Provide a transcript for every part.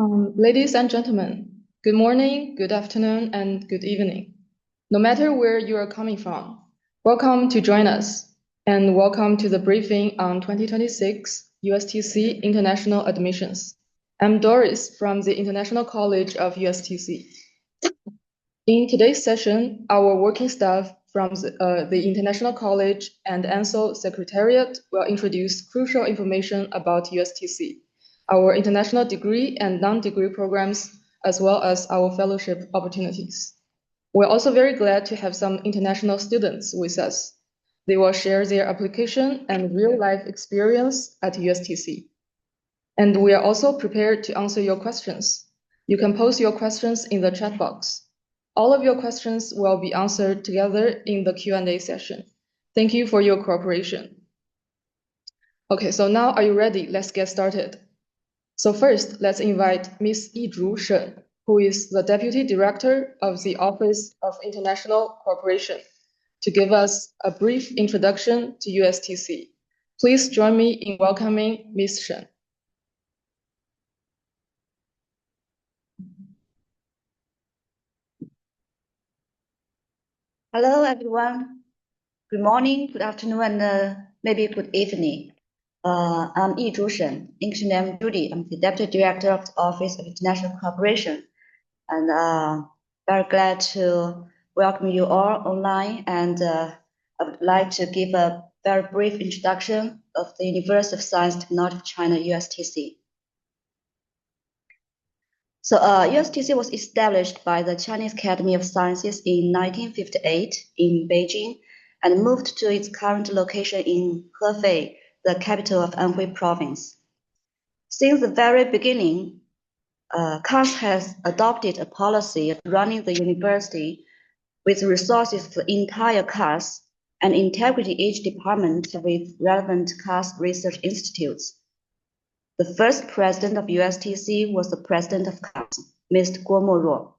Ladies and gentlemen, good morning, good afternoon, and good evening. No matter where you are coming from, welcome to join us, and welcome to the briefing on 2026 USTC International Admissions. I'm Doris from the International College of USTC. In today's session, our working staff from the International College and ANSO Secretariat will introduce crucial information about USTC, our international degree and non-degree programs, as well as our fellowship opportunities. We're also very glad to have some international students with us. They will share their application and real-life experience at USTC. And we are also prepared to answer your questions. You can post your questions in the chat box. All of your questions will be answered together in the Q&A session. Thank you for your cooperation. Okay, so now are you ready? Let's get started. So first, let's invite Ms. Yizhu Shen, who is the Deputy Director of the Office of International Cooperation, to give us a brief introduction to USTC. Please join me in welcoming Ms. Shen. Hello, everyone. Good morning, good afternoon, and maybe good evening. I'm Yizhu Shen, English name Judy. I'm the Deputy Director of the Office of International Cooperation, and very glad to welcome you all online. And I would like to give a very brief introduction of the University of Science and Technology of China, USTC. So USTC was established by the Chinese Academy of Sciences in 1958 in Beijing and moved to its current location in Hefei, the capital of Anhui Province. Since the very beginning, CAS has adopted a policy of running the university with resources for the entire CAS and integrating each department with relevant CAS research institutes. The first president of USTC was the president of CAS, Mr. Guo Moruo,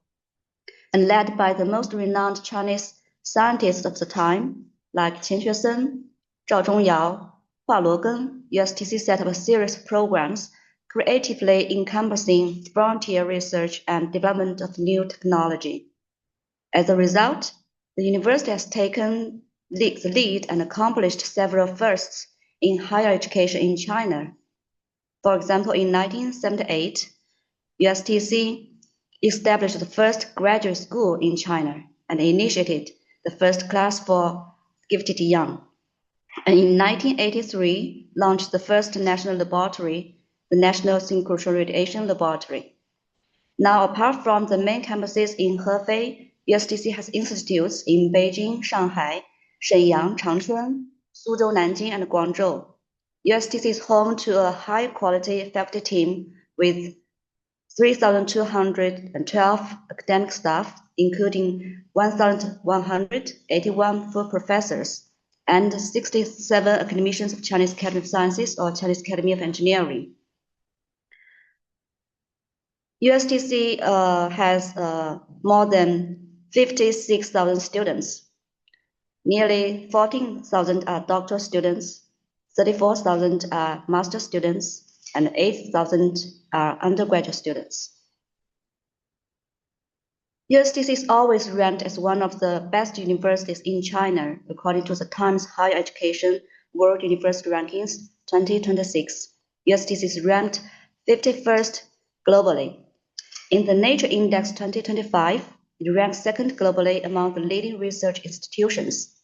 and led by the most renowned Chinese scientists of the time, like Qian Xuesen, Zhao Zhongyao, Hua Luogeng. USTC set up a series of programs creatively encompassing frontier research and development of new technology. As a result, the university has taken the lead and accomplished several firsts in higher education in China. For example, in 1978, USTC established the first graduate school in China and initiated the first class for gifted young. And in 1983, launched the first national laboratory, the National Synchrotron Radiation Laboratory. Now, apart from the main campuses in Hefei, USTC has institutes in Beijing, Shanghai, Shenyang, Changchun, Suzhou, Nanjing, and Guangzhou. USTC is home to a high-quality faculty team with 3,212 academic staff, including 1,181 full professors and 67 academicians of Chinese Academy of Sciences or Chinese Academy of Engineering. USTC has more than 56,000 students. Nearly 14,000 are doctoral students, 34,000 are master students, and 8,000 are undergraduate students. USTC is always ranked as one of the best universities in China, according to the Times Higher Education World University Rankings 2026. USTC is ranked 51st globally. In the Nature Index 2025, it ranks second globally among the leading research institutions.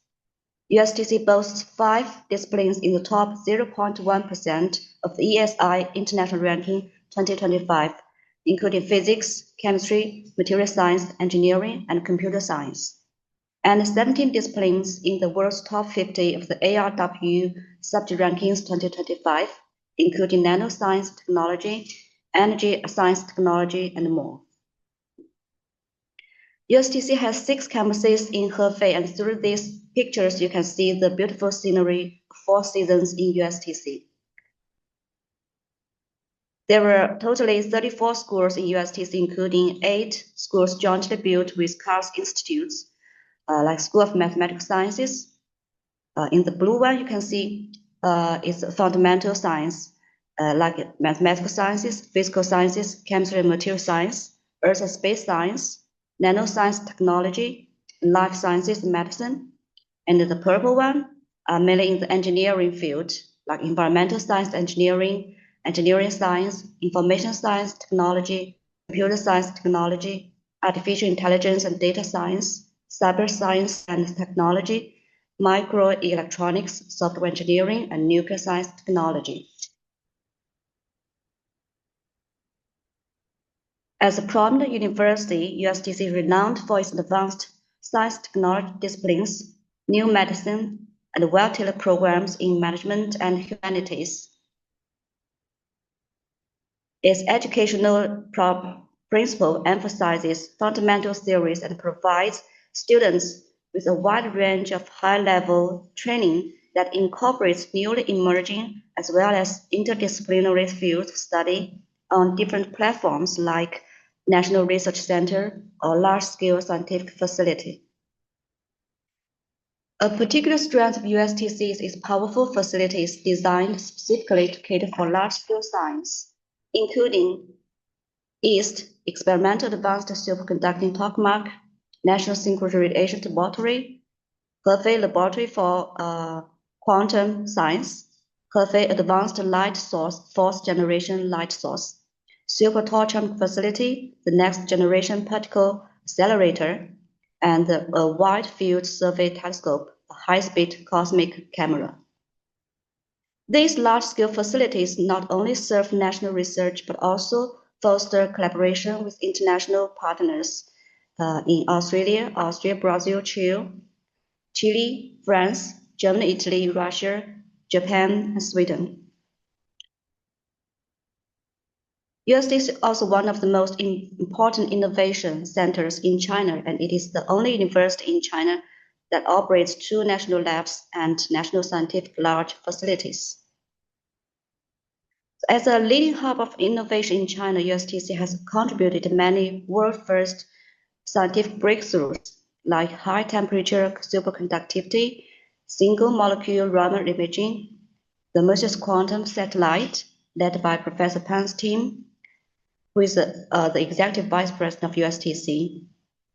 USTC boasts 5 disciplines in the top 0.1% of the ESI International Ranking 2025, including physics, chemistry, material science, engineering, and computer science, and 17 disciplines in the world's top 50 of the ARW Subject Rankings 2025, including nanoscience technology, energy science technology, and more. USTC has 6 campuses in Hefei, and through these pictures, you can see the beautiful scenery of 4 seasons in USTC. There were totally 34 schools in USTC, including 8 schools jointly built with CAS institutes, like School of Mathematical Sciences. In the blue one, you can see it's fundamental science, like mathematical sciences, physical sciences, chemistry and material science, earth and space science, nanoscience technology, life sciences and medicine. And the purple one are mainly in the engineering field, like environmental science engineering, engineering science, information science technology, computer science technology, artificial intelligence and data science, cyber science and technology, microelectronics, software engineering, and nuclear science technology. As a prominent university, USTC is renowned for its advanced science technology disciplines, new medicine, and well-tailored programs in management and humanities. Its educational principle emphasizes fundamental theories and provides students with a wide range of high-level training that incorporates newly emerging as well as interdisciplinary fields of study on different platforms like National Research Center or large-scale scientific facility. A particular strength of USTC is its powerful facilities designed specifically to cater for large-scale science, including East Experimental Advanced Superconducting Tokamak, National Synchronous Radiation Laboratory, Hefei Laboratory for Quantum Science, Hefei Advanced Light Source, Fourth Generation Light Source, Super Torchon Facility, the Next Generation Particle Accelerator, and a Wide Field Survey Telescope, a high-speed cosmic camera. These large-scale facilities not only serve national research, but also foster collaboration with international partners in Australia, Austria, Brazil, Chile, France, Germany, Italy, Russia, Japan, and Sweden. USTC is also one of the most important innovation centers in China, and it is the only university in China that operates 2 national labs and national scientific large facilities. As a leading hub of innovation in China, USTC has contributed to many world-first scientific breakthroughs, like high-temperature superconductivity, single-molecule Raman imaging, the Mersey's quantum satellite, led by Professor Pan's team, who is the executive vice president of USTC,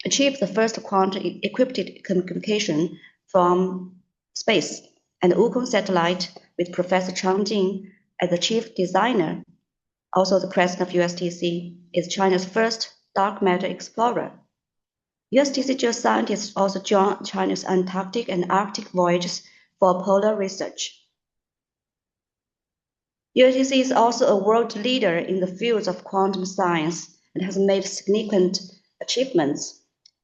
achieved the first quantum-equipped communication from space, and the Wukong satellite with Professor Chang Jing as the chief designer, also the president of USTC, is China's first dark matter explorer. USTC geoscientists also join China's Antarctic and Arctic voyages for polar research. USTC is also a world leader in the fields of quantum science and has made significant achievements,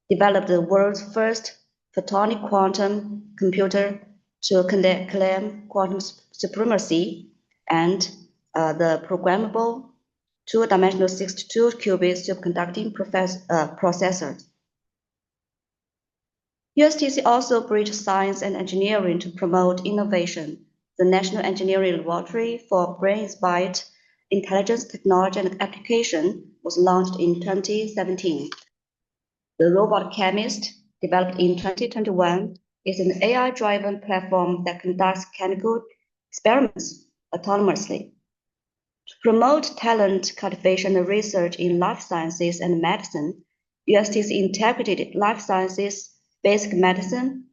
developed the world's first photonic quantum computer to claim quantum supremacy, and the programmable 2-dimensional 62-qubit superconducting processor. USTC also bridges science and engineering to promote innovation. The National Engineering Laboratory for Brain-Inspired Intelligence Technology and Application was launched in 2017. The Robot Chemist, developed in 2021, is an AI-driven platform that conducts chemical experiments autonomously. To promote talent cultivation and research in life sciences and medicine, USTC integrated life sciences, basic medicine,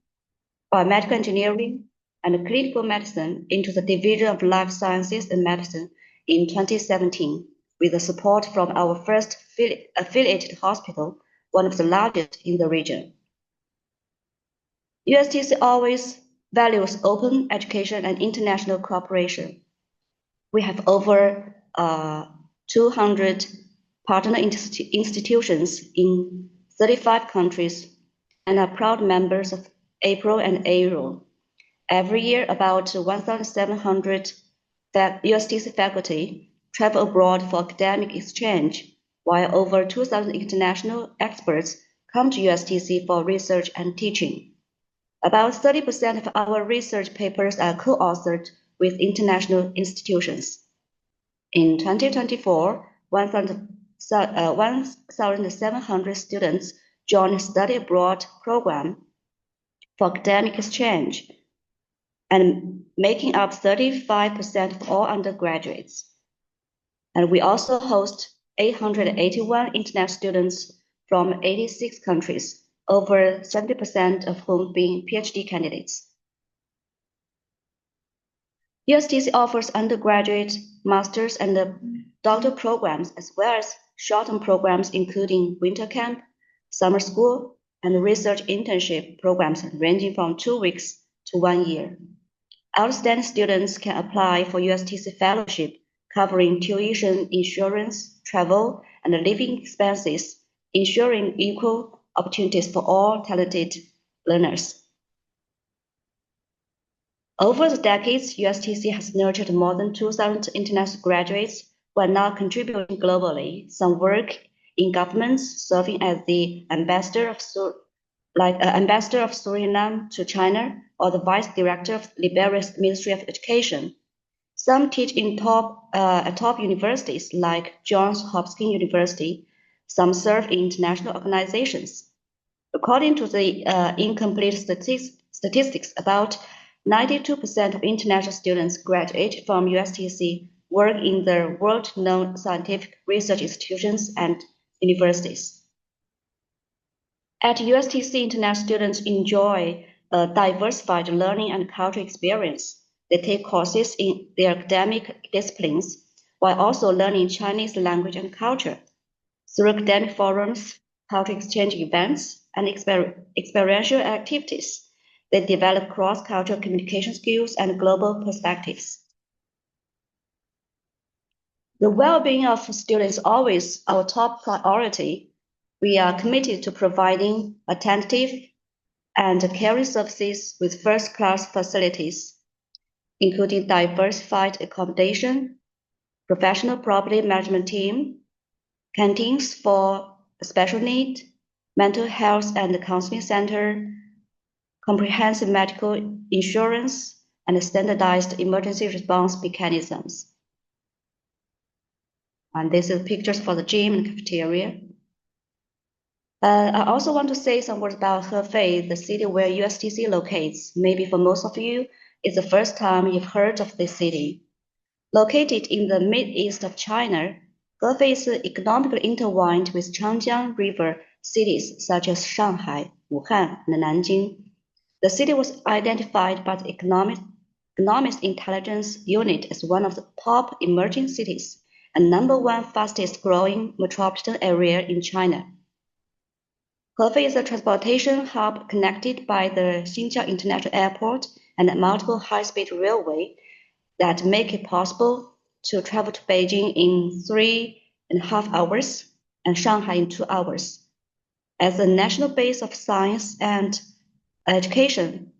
biomedical engineering, and clinical medicine into the Division of Life Sciences and Medicine in 2017, with the support from our first affiliated hospital, one of the largest in the region. USTC always values open education and international cooperation. We have over 200 partner institutions in 35 countries and are proud members of APRO and AERO. Every year, about 1,700 USTC faculty travel abroad for academic exchange, while over 2,000 international experts come to USTC for research and teaching. About 30% of our research papers are co-authored with international institutions. In 2024, 1,700 students joined a study abroad program for academic exchange, and making up 35% of all undergraduates. And we also host 881 international students from 86 countries, over 70% of whom being PhD candidates. USTC offers undergraduate, master's, and doctoral programs, as well as short-term programs including winter camp, summer school, and research internship programs ranging from 2 weeks to 1 year. Outstanding students can apply for USTC Fellowship, covering tuition, insurance, travel, and living expenses, ensuring equal opportunities for all talented learners. Over the decades, USTC has nurtured more than 2,000 international graduates who are now contributing globally. Some work in governments, serving as the ambassador of Suriname to China, or the vice director of Liberia's Ministry of Education. Some teach in top universities like Johns Hopkins University. Some serve in international organizations. According to the incomplete statistics, about 92% of international students graduate from USTC work in the world-known scientific research institutions and universities. At USTC, international students enjoy a diversified learning and cultural experience. They take courses in their academic disciplines while also learning Chinese language and culture. Through academic forums, cultural exchange events, and experiential activities, they develop cross-cultural communication skills and global perspectives. The well-being of students is always our top priority. We are committed to providing attentive and caring services with first-class facilities, including diversified accommodation, professional property management team, canteens for special need, mental health and counseling center, comprehensive medical insurance, and standardized emergency response mechanisms. And this is pictures for the gym and cafeteria. I also want to say some words about Hefei, the city where USTC locates. Maybe for most of you, it's the first time you've heard of this city. Located in the mid-east of China, Hefei is economically intertwined with Changjiang River cities such as Shanghai, Wuhan, and Nanjing. The city was identified by the Economist Intelligence Unit as one of the top emerging cities and #1 fastest growing metropolitan area in China. Hefei is a transportation hub connected by the Xinjiang International Airport and multiple high-speed railway that make it possible to travel to Beijing in 3.5 hours and Shanghai in 2 hours. As a national base of science and education,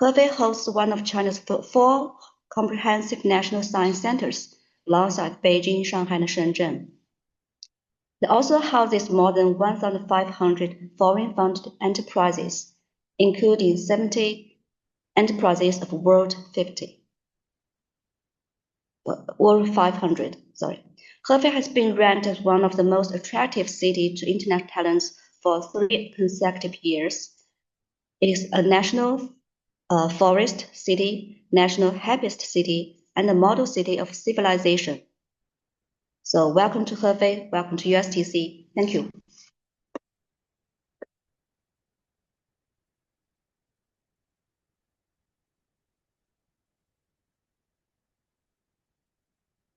Hefei hosts one of China's 4 comprehensive national science centers alongside Beijing, Shanghai, and Shenzhen. It also houses more than 1,500 foreign-funded enterprises, including 70 enterprises of World 500. Hefei has been ranked as one of the most attractive cities to international talents for 3 consecutive years. It is a national forest city, national happiest city, and a model city of civilization. So welcome to Hefei, welcome to USTC. Thank you.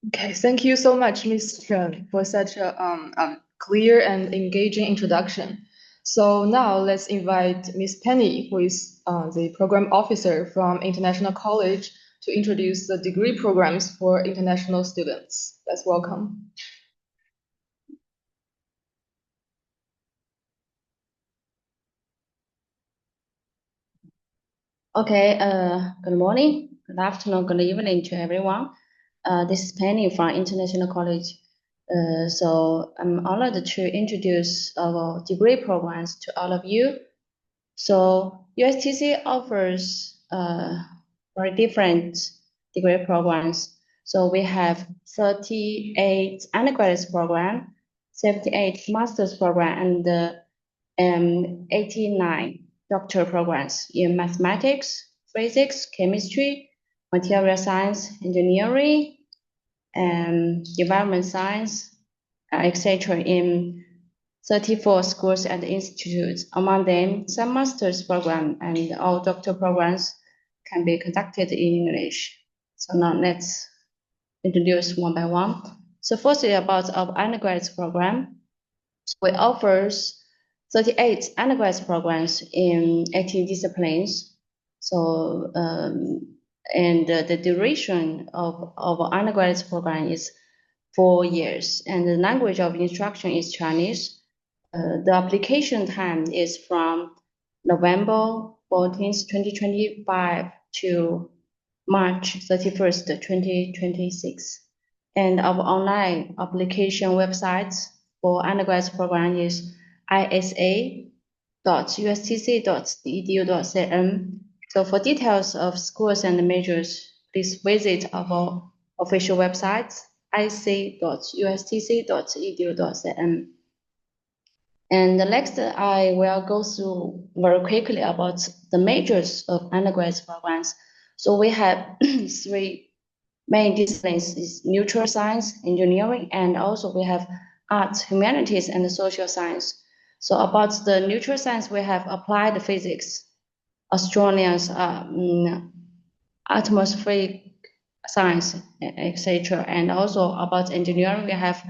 Okay, thank you so much, Ms. Chen, for such a clear and engaging introduction. So now let's invite Ms. Penny, who is the program officer from International College, to introduce the degree programs for international students. Let's welcome. Okay, good morning, good afternoon, good evening to everyone. This is Penny from International College. So I'm honored to introduce our degree programs to all of you. So USTC offers very different degree programs. So we have 38 undergraduate program, 78 master's program, and 89 doctoral programs in mathematics, physics, chemistry, material science, engineering, and environment science, etc. in 34 schools and institutes. Among them, some master's program and all doctoral programs can be conducted in English. So now let's introduce one by one. So firstly, about our undergraduate program. We offer 38 undergraduate programs in 18 disciplines. So, and the duration of our undergraduate program is 4 years, and the language of instruction is Chinese. The application time is from November 14th, 2025 to March 31st, 2026. And our online application website for undergraduate program is isa.ustc.edu.cn. So for details of schools and majors, please visit our official website, ic.ustc.edu.cn. And next, I will go through very quickly about the majors of undergraduate programs. So we have three main disciplines: is neutral science, engineering, and also we have arts, humanities, and social science. So about the neutral science, we have applied physics, astronomy, atmospheric science, etc. And also about engineering, we have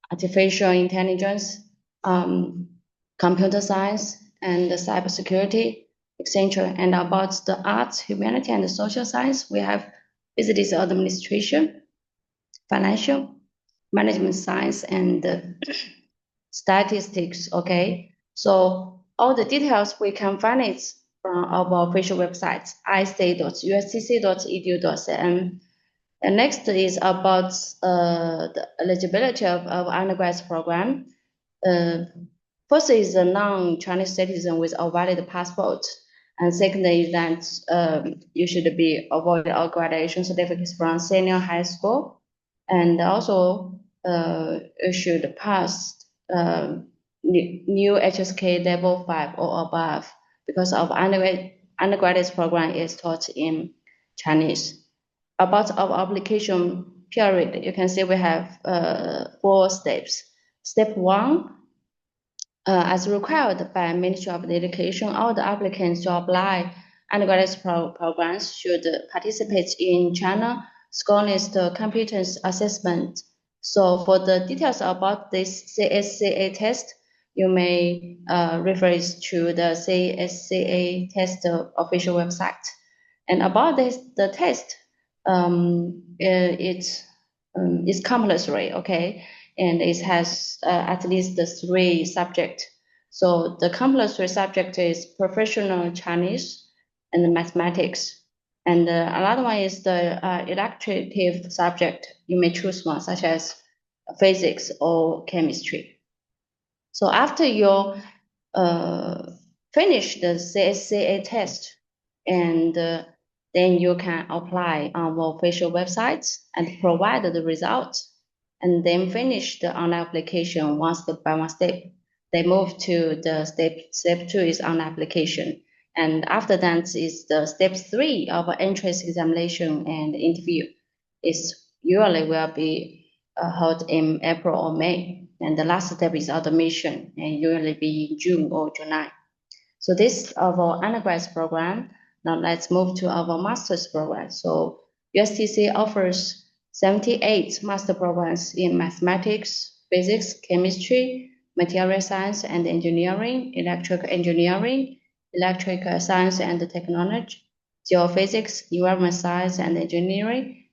artificial intelligence, computer science, and cybersecurity, etc. And about the arts, humanity, and social science, we have business administration, financial, management science, and statistics. Okay, so all the details we can find it from our official website, ic.ustc.edu.cn. And next is about the eligibility of undergraduate program. First is a non-Chinese citizen with a valid passport. And second is that you should be avoid all graduation certificates from senior high school. And also you should pass new HSK level 5 or above, because our undergraduate program is taught in Chinese. About our application period, you can see we have 4 steps. Step 1, as required by Ministry of Education, all the applicants to apply undergraduate programs should participate in China Scholarship Competence Assessment. So for the details about this CAS-ANSO test, you may refer to the CAS-ANSO test official website. And about this, the test, it's compulsory, okay? And it has at least 3 subjects. So the compulsory subject is professional Chinese and mathematics. And another one is the elective subject. You may choose one, such as physics or chemistry. So after you finish the CAS-ANSO test, and then you can apply on our official website and provide the results, and then finish the online application one step by one step. They move to the step 2 is online application. And after that is the step 3 of entrance examination and interview. Is usually will be held in April or May. And the last step is admission, and usually be in June or July. So this is our undergraduate program. Now let's move to our master's program. So USTC offers 78 master programs in mathematics, physics, chemistry, material science and engineering, electrical engineering, electrical science and technology, geophysics, environment science and engineering,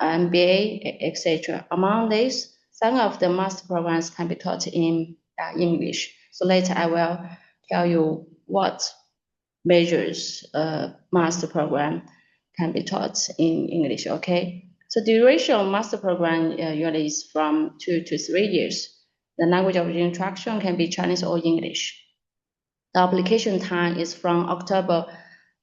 MBA, etc. Among these, some of the master programs can be taught in English. So later I will tell you what majors master program can be taught in English, okay? So duration of master program usually is from 2 to 3 years. The language of instruction can be Chinese or English. The application time is from October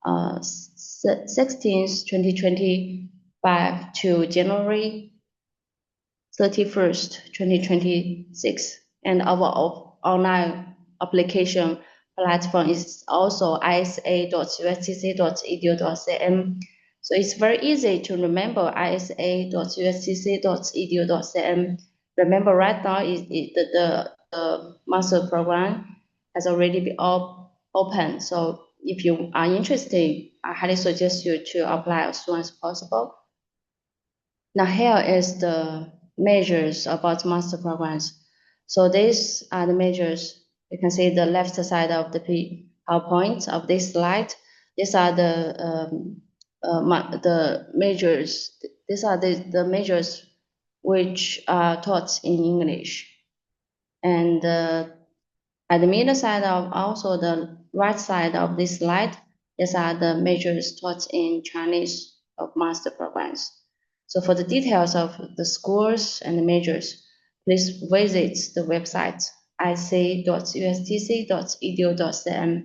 16th, 2025 to January 31st, 2026. And our online application platform is also isa.ustc.edu.cn. So it's very easy to remember isa.ustc.edu.cm. Remember right now the master program has already been open. So if you are interested, I highly suggest you to apply as soon as possible. Now here is the measures about master programs. So these are the measures. You can see the left side of the PowerPoint of this slide. These are the measures. These are the measures which are taught in English. And at the middle side of also the right side of this slide, these are the measures taught in Chinese of master programs. So for the details of the schools and the majors, please visit the website ic.ustc.edu.cm.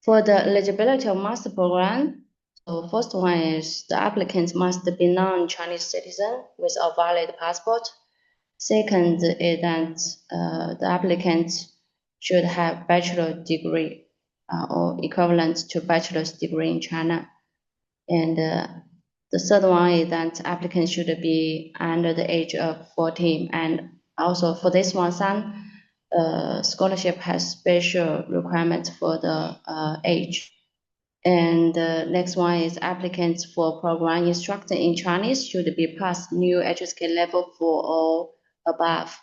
For the eligibility of master program, so first one is the applicant must be non-Chinese citizen with a valid passport. Second is that the applicant should have bachelor degree or equivalent to bachelor's degree in China. And the third one is that applicant should be under the age of 14. And also for this one, some scholarship has special requirements for the age. And the next one is applicants for program instructor in Chinese should be past new HSK level 4 or above.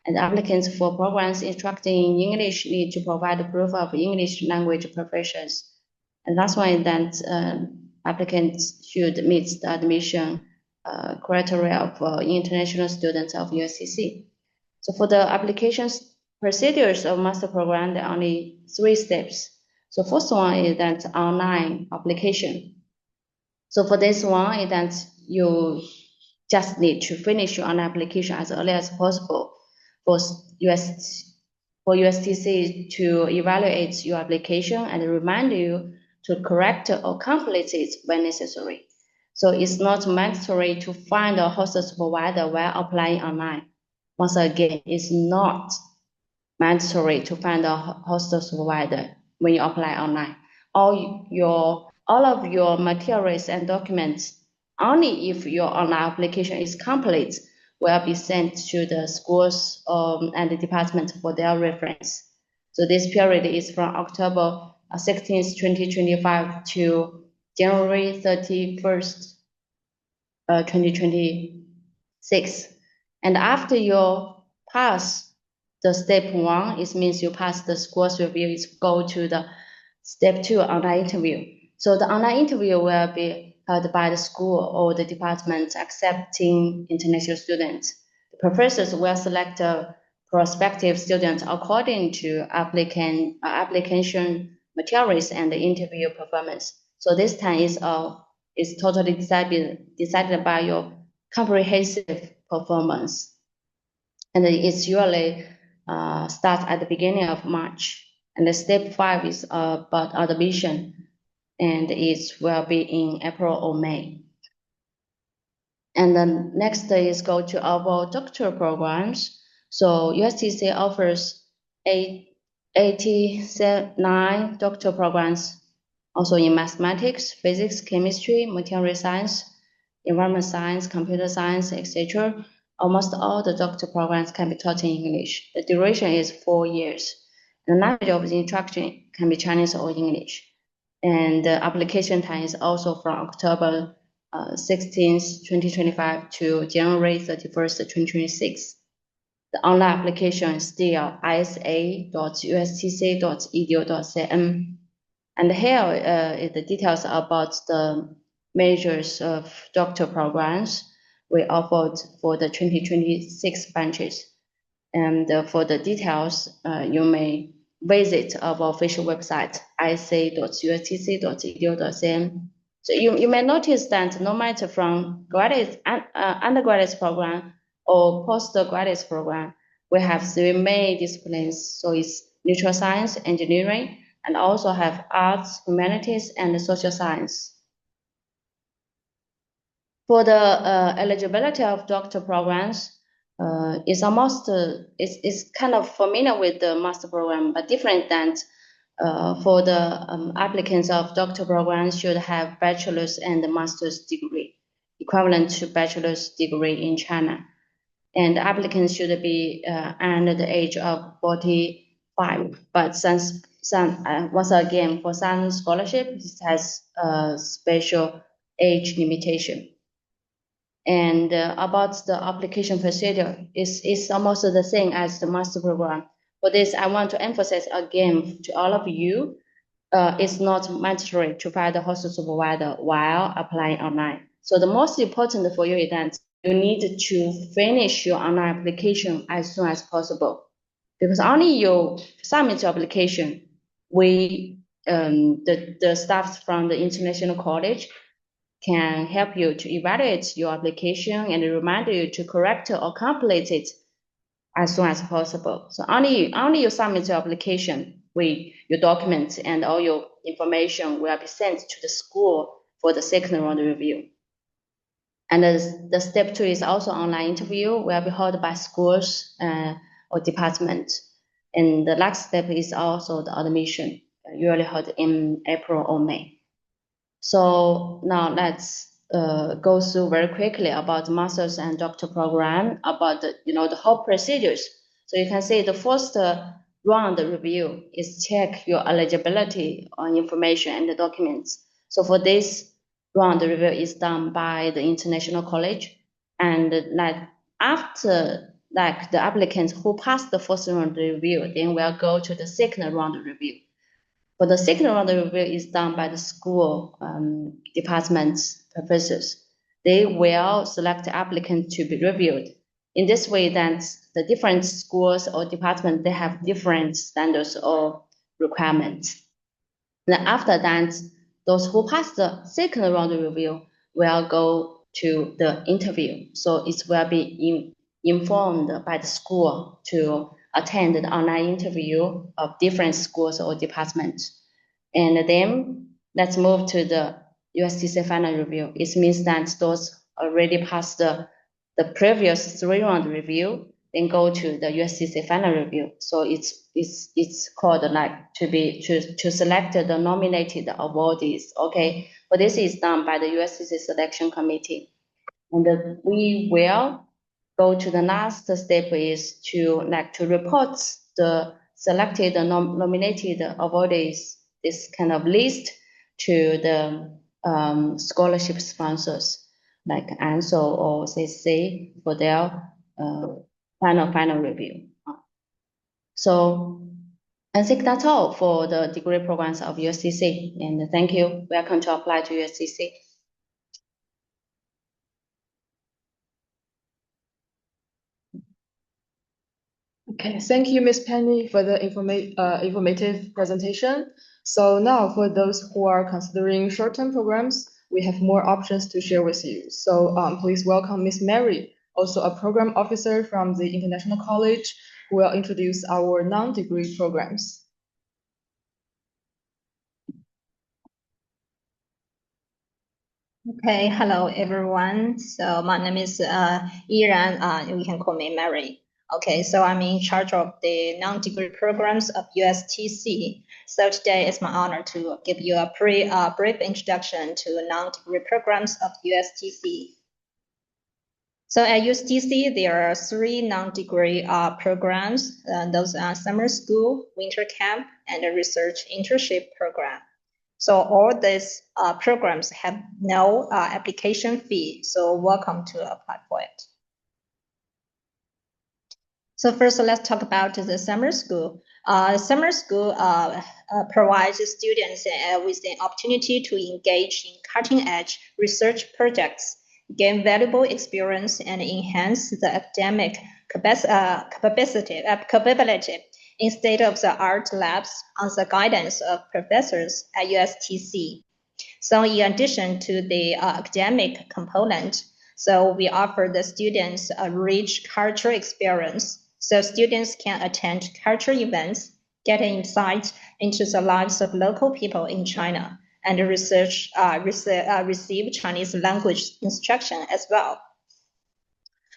And applicants for programs instructing in English need to provide proof of English language proficiency. And last one is that applicants should meet the admission criteria for international students of USTC. So for the applications procedures of master program, there are only 3 steps. So first one is that online application. So for this one is that you just need to finish your online application as early as possible for USTC to evaluate your application and remind you to correct or complete it when necessary. So it's not mandatory to find a hostel supervisor while applying online. Once again, it's not mandatory to find a hostel supervisor when you apply online. All of your materials and documents, only if your online application is complete, will be sent to the schools and the department for their reference. So this period is from October 16th, 2025 to January 31st, 2026. And after you pass the step 1, it means you pass the school's review, is go to the step 2 online interview. So the online interview will be held by the school or the department accepting international students. The professors will select prospective students according to application materials and the interview performance. So this time is totally decided by your comprehensive performance. And it's usually start at the beginning of March. And the step 5 is about admission, and it will be in April or May. And then next is go to our doctoral programs. So USTC offers 89 doctoral programs, also in mathematics, physics, chemistry, material science, environment science, computer science, etc. Almost all the doctoral programs can be taught in English. The duration is 4 years. The language of the instruction can be Chinese or English. And the application time is also from October 16th, 2025 to January 31st, 2026. The online application is still isa.ustc.edu.cm. And here is the details about the measures of doctoral programs we offered for the 2026 batches. And for the details, you may visit our official website, isa.ustc.edu.cm. So you may notice that no matter from graduate undergraduate program or postgraduate program, we have 3 main disciplines. So it's natural science, engineering, and also have arts, humanities, and social science. For the eligibility of doctor programs, it's kind of familiar with the master program, but different than For the applicants of doctor programs should have bachelor's and master's degree, equivalent to bachelor's degree in China. And applicants should be under the age of 45. But once again, for some scholarship, it has a special age limitation. And about the application procedure, it's almost the same as the master program. For this, I want to emphasize again to all of you, it's not mandatory to find the hostel supervisor while applying online. So the most important for you is that you need to finish your online application as soon as possible, because only you submit your application, the staff from the international college can help you to evaluate your application and remind you to correct or complete it as soon as possible. So only you submit your application with your documents and all your information will be sent to the school for the second round review. And the step 2 is also online interview will be held by schools or department. And the last step is also the admission, usually held in April or May. So now let's go through very quickly about the master's and doctor program, about the whole procedures. So you can see the first round review is check your eligibility on information and the documents. So for this round review is done by the international college, and after the applicants who passed the first round review, then we'll go to the second round review. For the second round review is done by the school departments, professors. They will select the applicant to be reviewed. In this way, then the different schools or departments, they have different standards or requirements. Then after that, those who pass the second round review will go to the interview. So it will be informed by the school to attend the online interview of different schools or departments. And then let's move to the USTC final review. It means that those already passed the previous 3-round review, then go to the USTC final review. So it's called to select the nominated awardees. Okay, but this is done by the USTC selection committee, and we will go to the last step is to report the selected nominated awardees, this kind of list, to the scholarship sponsors like ANSO or CAS for their final review. So I think that's all for the degree programs of USTC, and thank you. Welcome to apply to USTC. Okay, thank you, Ms. Penny, for the informative presentation. So now for those who are considering short-term programs, we have more options to share with you. So please welcome Ms. Mary, also a program officer from the International College, who will introduce our non-degree programs. Okay, hello everyone. So my name is Yiran. You can call me Mary. Okay, so I'm in charge of the non-degree programs of USTC. So today it's my honor to give you a brief introduction to non-degree programs of USTC. So at USTC, there are 3 non-degree programs. Those are summer school, winter camp, and a research internship program. So all these programs have no application fee. So welcome to apply for it. So first, let's talk about the summer school. Summer school provides students with the opportunity to engage in cutting-edge research projects, gain valuable experience, and enhance the academic capability in state-of-the-art labs under the guidance of professors at USTC. So in addition to the academic component, so we offer the students a rich cultural experience. So students can attend cultural events, get insight into the lives of local people in China, and receive Chinese language instruction as well.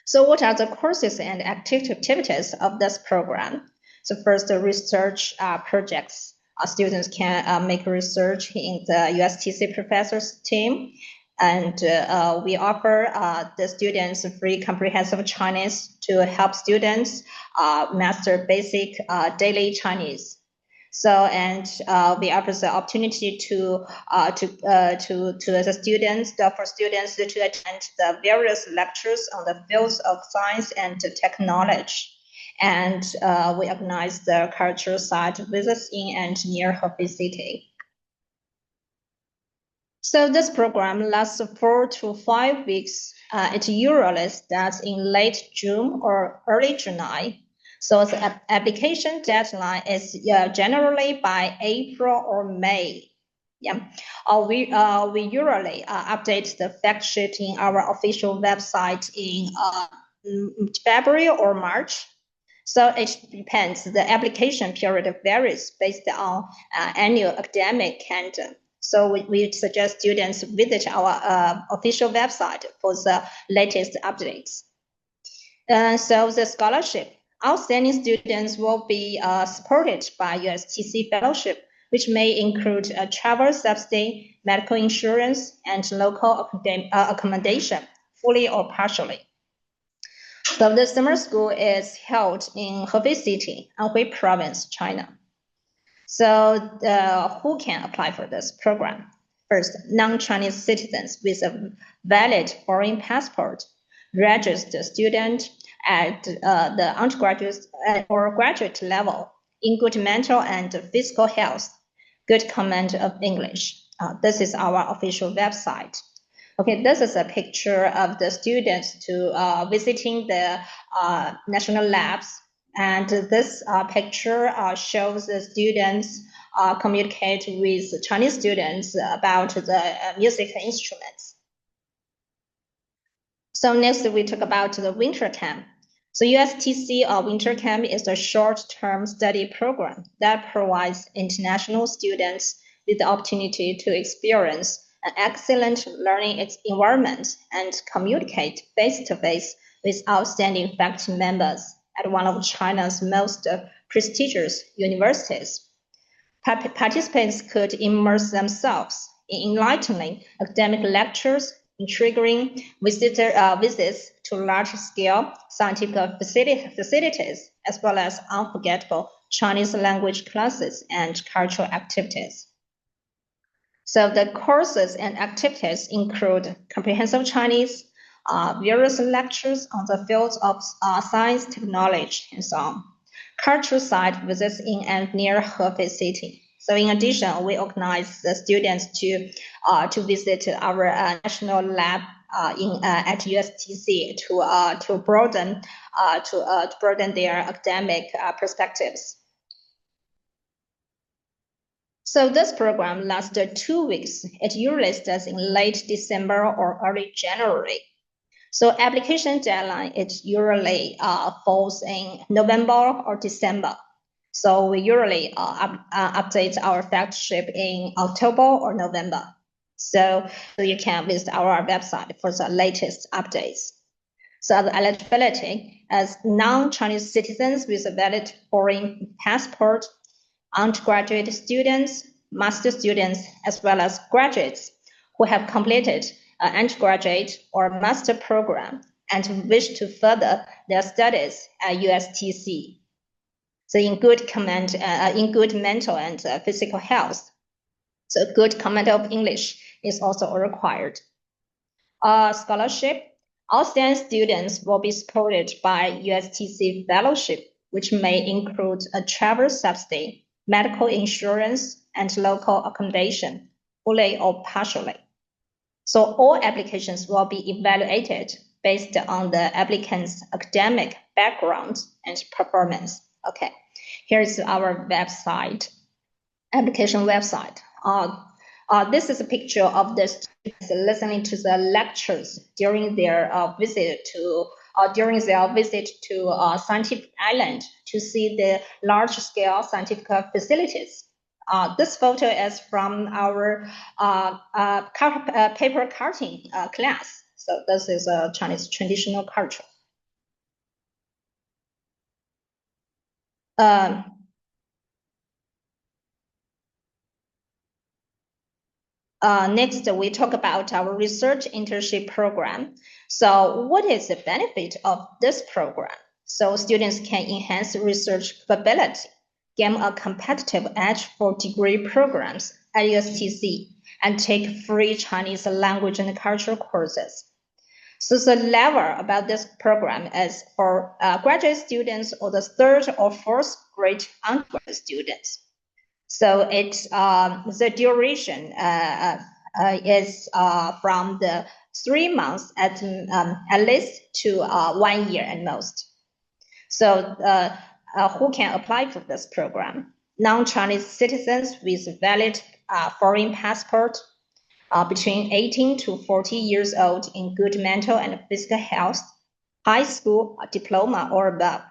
So what are the courses and activities of this program? So first, the research projects. students can make research in the USTC professors team. And we offer the students free comprehensive Chinese to help students master basic daily Chinese. So, and we offer the opportunity to the students, for students to attend the various lectures on the fields of science and technology. And we organize the cultural site visits in and near Hefei City. So this program lasts 4 to 5 weeks. It usually starts in late June or early July. So the application deadline is generally by April or May. Yeah, we usually update the fact sheet in our official website in February or March. So it depends. The application period varies based on annual academic calendar. So we suggest students visit our official website for the latest updates. So the scholarship, outstanding students will be supported by USTC Fellowship, which may include a travel subsidy, medical insurance, and local accommodation, fully or partially. So the summer school is held in Hefei City, Anhui Province, China. So who can apply for this program? First, non-Chinese citizens with a valid foreign passport, registered student at the undergraduate or graduate level, in good mental and physical health, good command of English. This is our official website. Okay, this is a picture of the students visiting the national labs. And this picture shows the students communicate with Chinese students about the music instruments. So next we talk about the winter camp. So USTC Winter Camp is a short-term study program that provides international students with the opportunity to experience an excellent learning environment and communicate face-to-face with outstanding faculty members at one of China's most prestigious universities. Participants could immerse themselves in enlightening academic lectures, intriguing visits to large-scale scientific facilities, as well as unforgettable Chinese language classes and cultural activities. So the courses and activities include comprehensive Chinese, various lectures on the fields of science, technology, and so on. Cultural site visits in and near Hefei City. So in addition, we organize the students to visit our national lab at USTC to broaden their academic perspectives. So this program lasted 2 weeks. It usually starts in late December or early January. So application deadline, it usually falls in November or December. So we usually update our fact sheet in October or November. So you can visit our website for the latest updates. So the eligibility, as non-Chinese citizens with a valid foreign passport, undergraduate students, master students, as well as graduates who have completed an undergraduate or master program and wish to further their studies at USTC. So in good mental and physical health. So good command of English is also required. Scholarship, outstanding students will be supported by USTC Fellowship, which may include a travel subsidy, medical insurance, and local accommodation, fully or partially. So all applications will be evaluated based on the applicant's academic background and performance. Okay, here's our website, application website. This is a picture of the students listening to the lectures during their visit to Scientific Island to see the large-scale scientific facilities. This photo is from our paper cutting class. So this is a Chinese traditional culture. Next, we talk about our research internship program. So what is the benefit of this program? So students can enhance research capability, gain a competitive edge for degree programs at USTC, and take free Chinese language and culture courses. So the level about this program is for graduate students or the third or fourth grade undergraduate students. So it's the duration is from the 3 months at least to 1 year at most. So who can apply for this program? Non-Chinese citizens with valid foreign passport between 18 to 40 years old in good mental and physical health, high school diploma or above,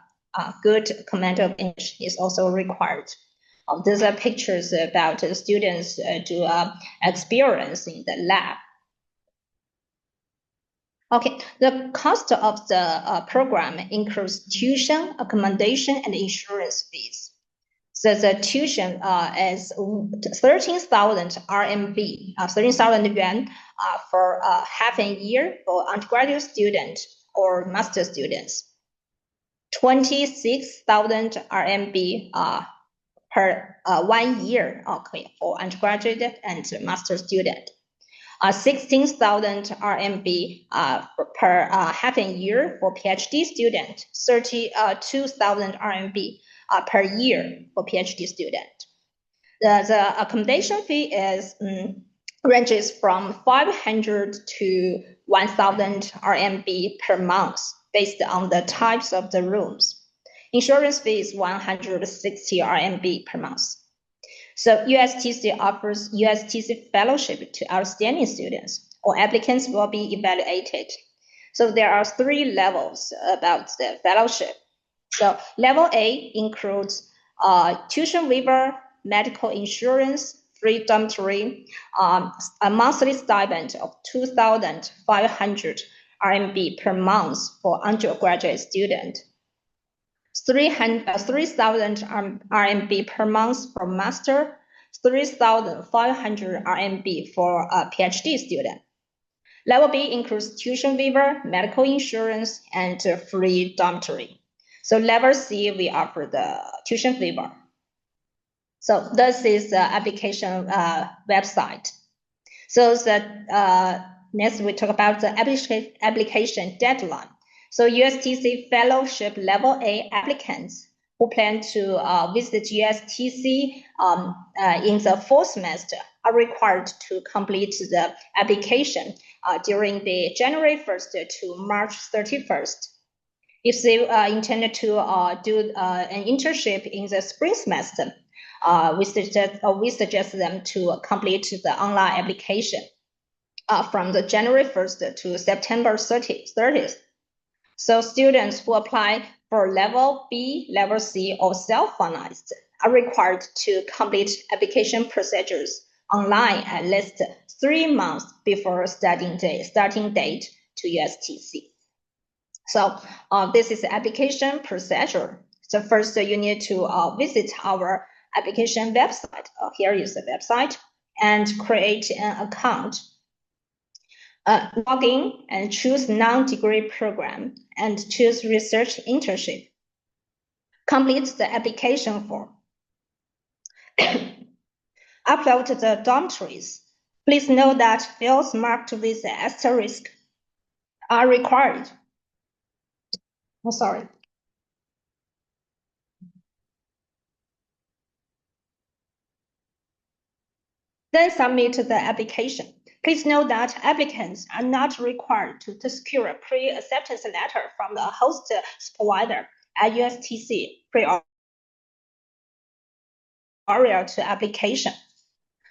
good command of English is also required. These are pictures about the students do experience in the lab. Okay, the cost of the program includes tuition, accommodation, and insurance fees. So the tuition is 13,000 RMB, 13,000 yuan for half a year for undergraduate students or master students. 26,000 RMB per 1 year, okay, for undergraduate and master student. 16,000 RMB per half a year for PhD student, 32,000 RMB per year for PhD student. The accommodation fee is ranges from 500 to 1,000 RMB per month based on the types of the rooms. Insurance fee is 160 RMB per month. So USTC offers USTC Fellowship to outstanding students, or applicants will be evaluated. So there are 3 levels about the fellowship. So level A includes tuition waiver, medical insurance, free dormitory, a monthly stipend of 2,500 RMB per month for undergraduate student, 3,000 RMB per month for master, 3,500 RMB for a PhD student. Level B includes tuition waiver, medical insurance, and free dormitory. So level C, we offer the tuition waiver. So this is the application website. So next we talk about the application deadline. So USTC Fellowship Level A applicants who plan to visit USTC in the fall semester are required to complete the application during the January 1st to March 31st. If they intend to do an internship in the spring semester, we suggest them to complete the online application from the January 1st to September 30th. So students who apply for level B, level C, or self-financed are required to complete application procedures online at least 3 months before starting date to USTC. So this is the application procedure. So first you need to visit our application website. Here is the website, and create an account. Log in and choose non-degree program and choose research internship. Complete the application form. Upload the dormitories. Please note that fields marked with the asterisk are required. Oh, sorry. Then submit the application. Please note that applicants are not required to secure a pre-acceptance letter from the host provider at USTC prior to application.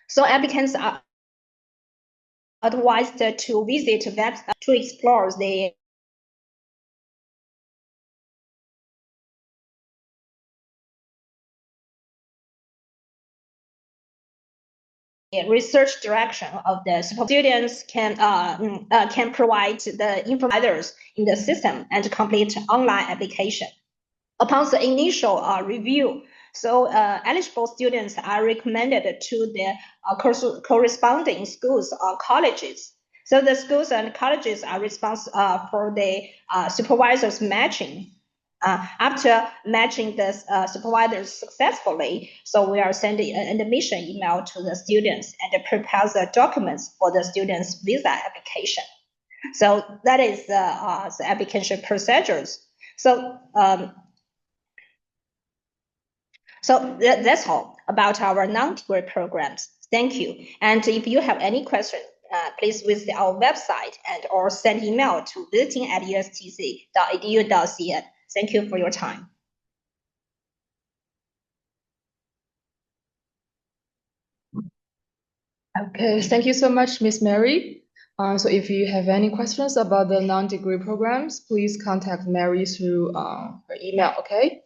So applicants are advised to visit the website to explore the research direction of the students can provide the information in the system and complete online application. Upon the initial review, So eligible students are recommended to the corresponding schools or colleges. So the schools and colleges are responsible for the supervisors matching. After matching the supervisors successfully, so we are sending an admission email to the students and prepare the documents for the students' visa application. So that is the application procedures. So that's all about our non-degree programs. Thank you. And if you have any questions, please visit our website and or send email to visiting@ustc.edu.cn. Thank you for your time. Okay, thank you so much, Miss Mary. So if you have any questions about the non-degree programs, please contact Mary through her email, okay?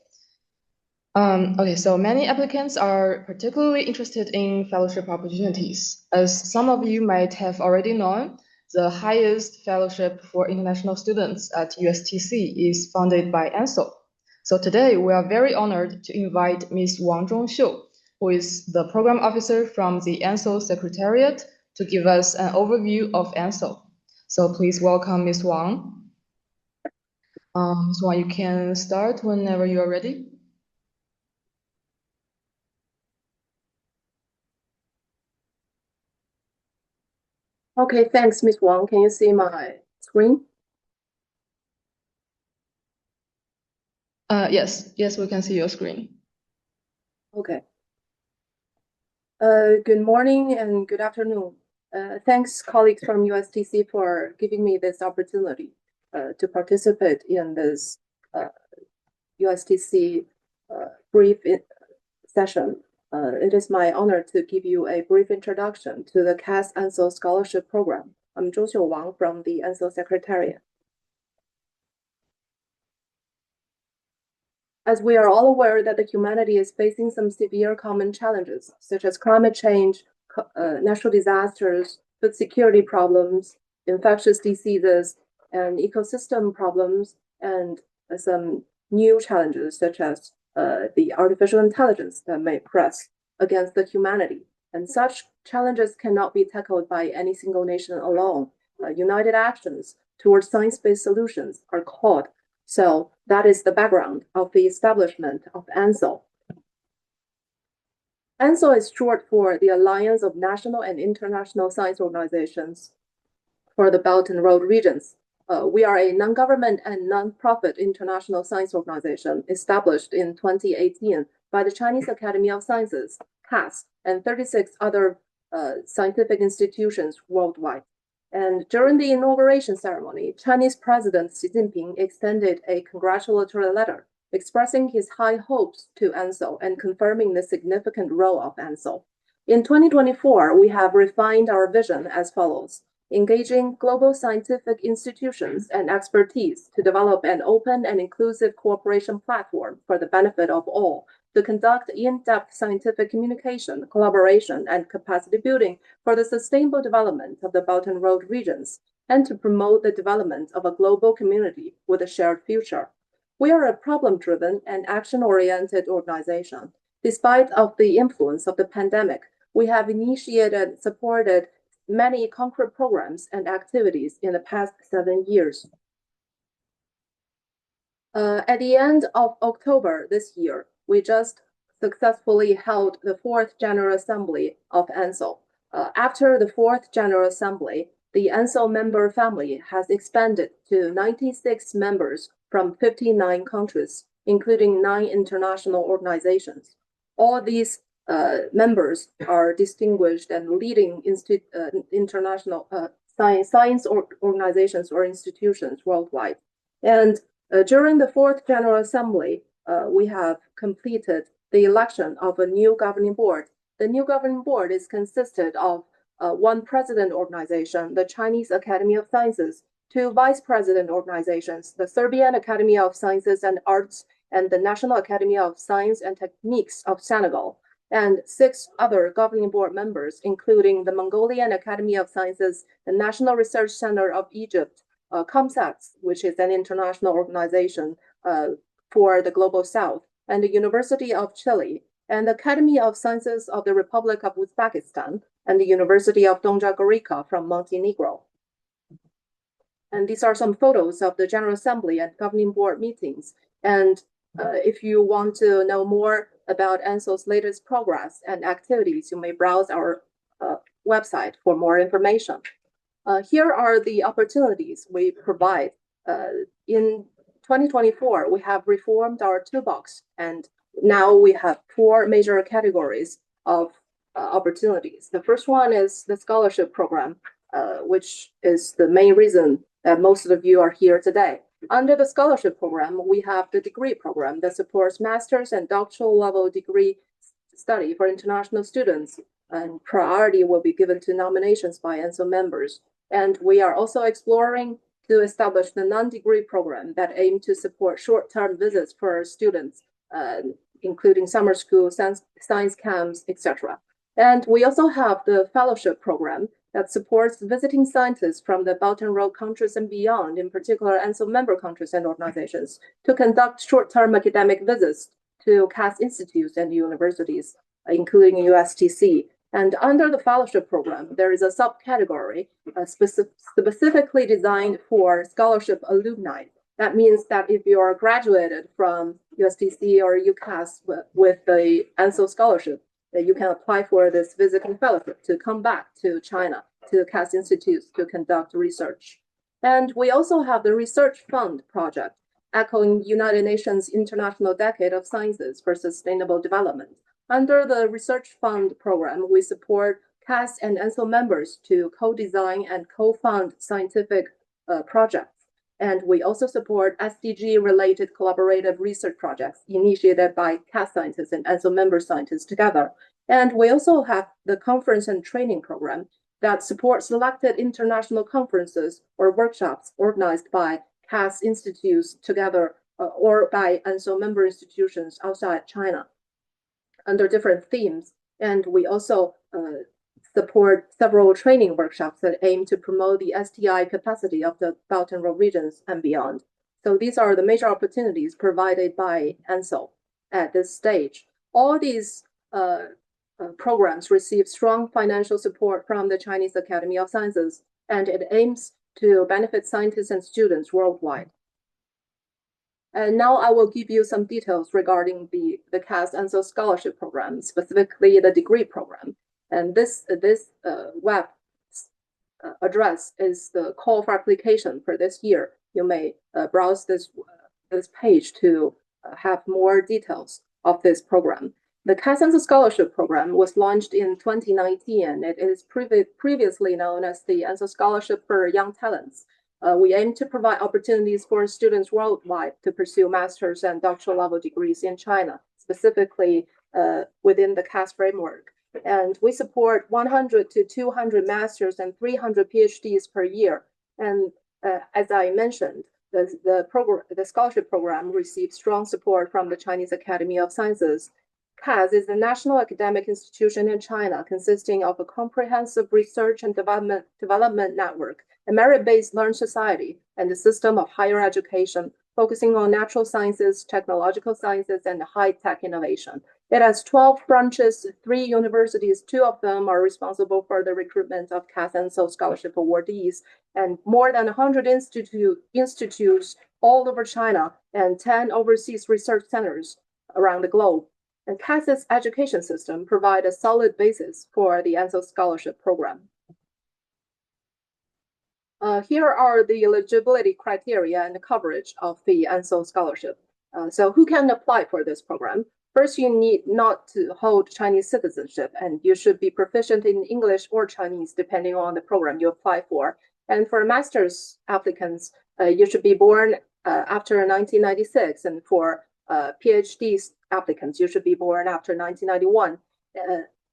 Okay, so many applicants are particularly interested in fellowship opportunities. As some of you might have already known, the highest fellowship for international students at USTC is funded by ANSO. So today we are very honored to invite Ms. Wang Zhongxiu, who is the program officer from the ANSO Secretariat, to give us an overview of ANSO. So please welcome Ms. Wang. Ms. Wang, you can start whenever you are ready. Okay, thanks, Ms. Wang. Can you see my screen? Yes, we can see your screen. Okay. Good morning and good afternoon. Thanks, colleagues from USTC, for giving me this opportunity to participate in this USTC brief session. It is my honor to give you a brief introduction to the CAS-ANSO Scholarship Program. I'm Zhongxiu Wang from the ANSO Secretariat. As we are all aware that the humanity is facing some severe common challenges, such as climate change, natural disasters, food security problems, infectious diseases, and ecosystem problems, and some new challenges, such as the artificial intelligence that may press against the humanity. And such challenges cannot be tackled by any single nation alone. United actions towards science-based solutions are called. So that is the background of the establishment of ANSO. ANSO is short for the Alliance of National and International Science Organizations for the Belt and Road regions. We are a non-government and non-profit international science organization established in 2018 by the Chinese Academy of Sciences, CAS, and 36 other scientific institutions worldwide. And during the inauguration ceremony, Chinese President Xi Jinping extended a congratulatory letter expressing his high hopes to ANSO and confirming the significant role of ANSO. In 2024, we have refined our vision as follows: engaging global scientific institutions and expertise to develop an open and inclusive cooperation platform for the benefit of all, to conduct in-depth scientific communication, collaboration, and capacity building for the sustainable development of the Belt and Road regions, and to promote the development of a global community with a shared future. We are a problem-driven and action-oriented organization. Despite of the influence of the pandemic, we have initiated and supported many concrete programs and activities in the past 7 years. At the end of October this year, we just successfully held the 4th General Assembly of ANSO. After the 4th General Assembly, the ANSO member family has expanded to 96 members from 59 countries, including 9 international organizations. All these members are distinguished and leading international science organizations or institutions worldwide. And during the 4th General Assembly, we have completed the election of a new governing board. The new governing board is consisted of one president organization, the Chinese Academy of Sciences, 2 vice president organizations, the Serbian Academy of Sciences and Arts, and the National Academy of Science and Techniques of Senegal, and 6 other governing board members, including the Mongolian Academy of Sciences, the National Research Center of Egypt, CAS-ANSO, which is an international organization for the Global South, and the University of Chile, and the Academy of Sciences of the Republic of Uzbekistan, and the University of Donja Gorica from Montenegro. And these are some photos of the General Assembly and Governing Board meetings. And if you want to know more about ANSO's latest progress and activities, you may browse our website for more information. Here are the opportunities we provide. In 2024, we have reformed our toolbox, and now we have 4 major categories of opportunities. The first one is the scholarship program, which is the main reason that most of you are here today. Under the scholarship program, we have the degree program that supports master's and doctoral level degree study for international students, and priority will be given to nominations by ANSO members. And we are also exploring to establish the non-degree program that aim to support short-term visits for students, including summer school, science camps, etc. And we also have the fellowship program that supports visiting scientists from the Belt and Road countries and beyond, in particular ANSO member countries and organizations, to conduct short-term academic visits to CAS institutes and universities, including USTC. And under the fellowship program, there is a subcategory specifically designed for scholarship alumni. That means that if you are graduated from USTC or UCAS with the ANSO scholarship, that you can apply for this visiting fellowship to come back to China, to CAS institutes to conduct research. And we also have the Research Fund project, echoing United Nations International Decade of Sciences for Sustainable Development. Under the Research Fund program, we support CAS and ANSO members to co-design and co-fund scientific projects. And we also support SDG-related collaborative research projects initiated by CAS scientists and ANSO member scientists together. And we also have the conference and training program that supports selected international conferences or workshops organized by CAS institutes together or by ANSO member institutions outside China under different themes. And we also support several training workshops that aim to promote the STI capacity of the Belt and Road regions and beyond. So these are the major opportunities provided by ANSO at this stage. All these programs receive strong financial support from the Chinese Academy of Sciences, and it aims to benefit scientists and students worldwide. And now I will give you some details regarding the CAS-ANSO Scholarship Program, specifically the degree program. And this web address is the call for application for this year. You may browse this page to have more details of this program. The CAS-ANSO Scholarship Program was launched in 2019, and it is previously known as the ANSO Scholarship for Young Talents. We aim to provide opportunities for students worldwide to pursue master's and doctoral level degrees in China, specifically within the CAS framework. And we support 100 to 200 masters and 300 PhDs per year. And as I mentioned, the scholarship program receives strong support from the Chinese Academy of Sciences. CAS is a national academic institution in China consisting of a comprehensive research and development network, a merit-based learned society, and a system of higher education focusing on natural sciences, technological sciences, and high-tech innovation. It has 12 branches, 3 universities. 2 of them are responsible for the recruitment of CAS-ANSO scholarship awardees, and more than 100 institutes all over China, and 10 overseas research centers around the globe. And CAS's education system provides a solid basis for the ANSO scholarship program. Here are the eligibility criteria and the coverage of the ANSO scholarship. So who can apply for this program? First, you need not to hold Chinese citizenship, and you should be proficient in English or Chinese, depending on the program you apply for. And for master's applicants, you should be born after 1996, and for PhD applicants, you should be born after 1991.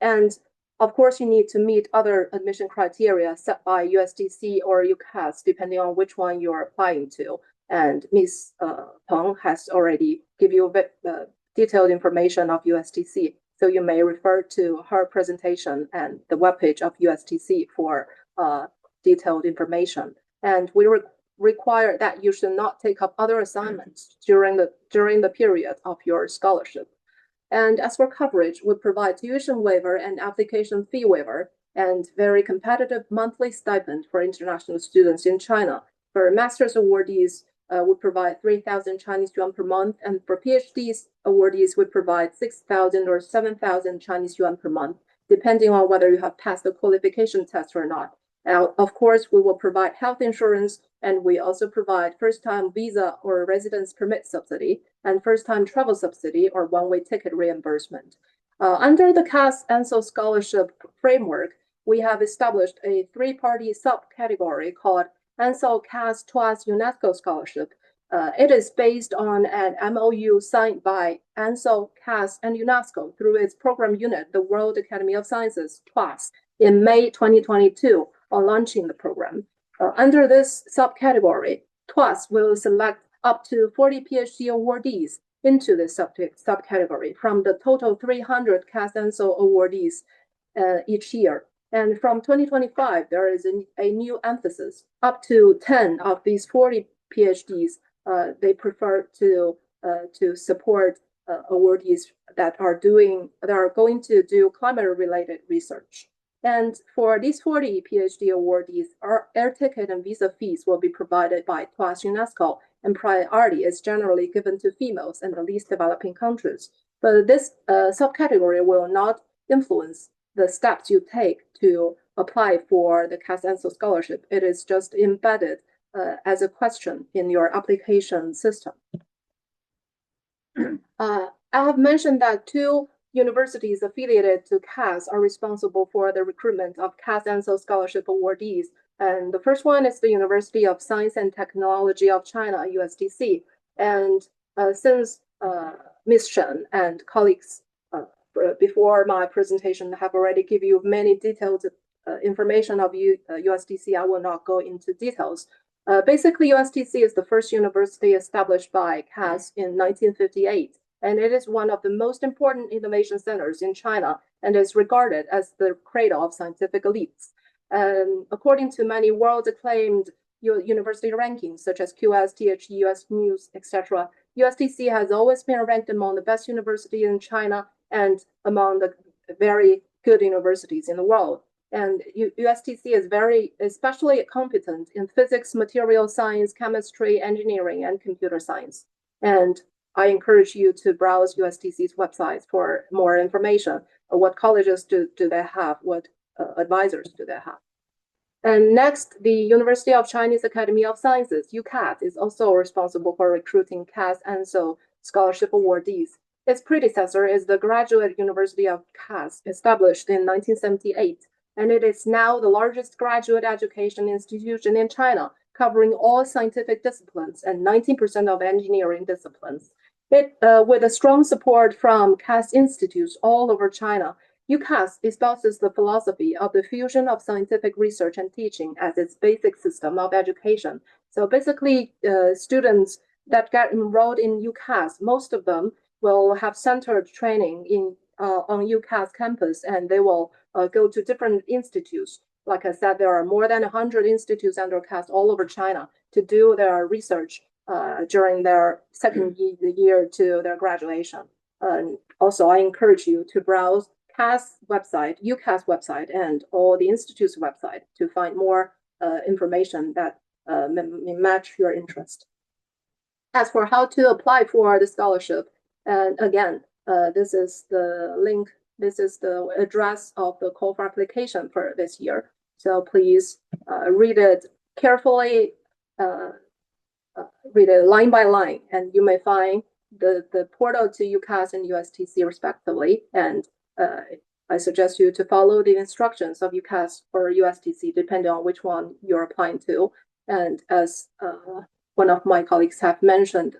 And of course, you need to meet other admission criteria set by USTC or UCAS, depending on which one you're applying to. And Ms. Peng has already given you a bit detailed information of USTC. So you may refer to her presentation and the webpage of USTC for detailed information. And we require that you should not take up other assignments during the period of your scholarship. And as for coverage, we provide tuition waiver and application fee waiver and very competitive monthly stipend for international students in China. For master's awardees, we provide 3,000 Chinese yuan per month, and for PhDs awardees, we provide 6,000 or 7,000 Chinese yuan per month, depending on whether you have passed the qualification test or not. Now, of course, we will provide health insurance, and we also provide first-time visa or residence permit subsidy and first-time travel subsidy or one-way ticket reimbursement. Under the CAS-ANSO Scholarship framework, we have established a three-party subcategory called ANSO CAS-TWAS UNESCO Scholarship. It is based on an MOU signed by ANSO, CAS, and UNESCO through its program unit, the World Academy of Sciences, TWAS, in May 2022 on launching the program. Under this subcategory, TWAS will select up to 40 PhD awardees into this subcategory from the total 300 CAS-ANSO awardees each year. And from 2025, there is a new emphasis. Up to 10 of these 40 PhDs, they prefer to support awardees that are going to do climate-related research. And for these 40 PhD awardees, our air ticket and visa fees will be provided by TWAS UNESCO, and priority is generally given to females in the least developing countries. But this subcategory will not influence the steps you take to apply for the CAS-ANSO scholarship. It is just embedded as a question in your application system. I have mentioned that two universities affiliated to CAS are responsible for the recruitment of CAS-ANSO scholarship awardees. And the first one is the University of Science and Technology of China, USTC. And since Ms. Shen and colleagues before my presentation have already given you many detailed information of USTC, I will not go into details. Basically, USTC is the first university established by CAS in 1958, and it is one of the most important innovation centers in China and is regarded as the cradle of scientific elites. According to many world-acclaimed university rankings, such as QS, THE, US News, etc., USTC has always been ranked among the best universities in China and among the very good universities in the world. And USTC is especially competent in physics, material science, chemistry, engineering, and computer science. And I encourage you to browse USTC's website for more information. What colleges do they have? What advisors do they have? And next, the University of Chinese Academy of Sciences, UCAS, is also responsible for recruiting CAS-ANSO scholarship awardees. Its predecessor is the Graduate University of CAS, established in 1978, and it is now the largest graduate education institution in China, covering all scientific disciplines and 19% of engineering disciplines. With a strong support from CAS institutes all over China, UCAS espouses the philosophy of the fusion of scientific research and teaching as its basic system of education. So basically, students that get enrolled in UCAS, most of them will have centered training on UCAS campus, and they will go to different institutes. Like I said, there are more than 100 institutes under CAS all over China to do their research during their second year to their graduation. Also, I encourage you to browse CAS website, UCAS website, and all the institute's website to find more information that may match your interest. As for how to apply for the scholarship, and again, this is the link, this is the address of the call for application for this year. So please read it carefully, read it line by line, and you may find the portal to UCAS and USTC respectively. And I suggest you to follow the instructions of UCAS or USTC, depending on which one you're applying to. And as one of my colleagues have mentioned,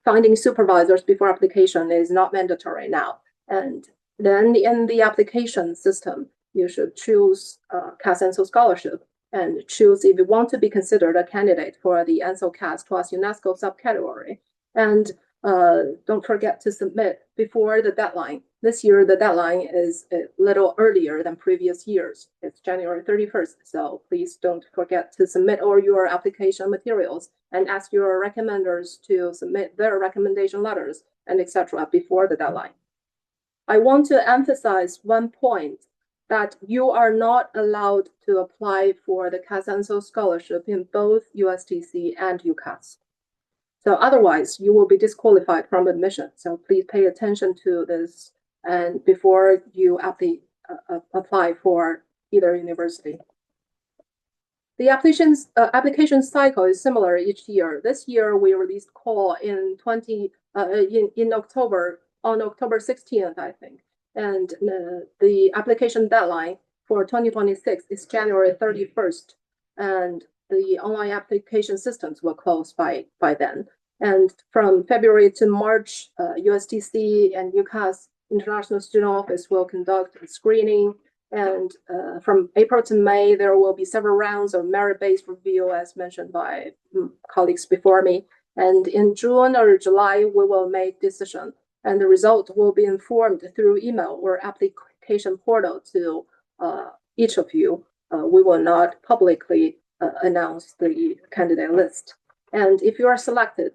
finding supervisors before application is not mandatory now. And then in the application system, you should choose CAS-ANSO Scholarship and choose if you want to be considered a candidate for the ANSO CAS-TWAS UNESCO subcategory. And don't forget to submit before the deadline This year, the deadline is a little earlier than previous years. It's January 31st, so please don't forget to submit all your application materials and ask your recommenders to submit their recommendation letters and etc. before the deadline. I want to emphasize one point, that you are not allowed to apply for the CAS-ANSO Scholarship in both USTC and UCAS. So otherwise, you will be disqualified from admission. So please pay attention to this and before you apply for either university. The application cycle is similar each year. This year, we released call in October, on October 16th, I think. And the application deadline for 2026 is January 31st. And the online application systems will close by then. And from February to March, USTC and UCAS International Student Office will conduct a screening. And from April to May, there will be several rounds of merit-based review, as mentioned by colleagues before me. And in June or July, we will make decision. And the result will be informed through email or application portal to each of you. We will not publicly announce the candidate list. And if you are selected,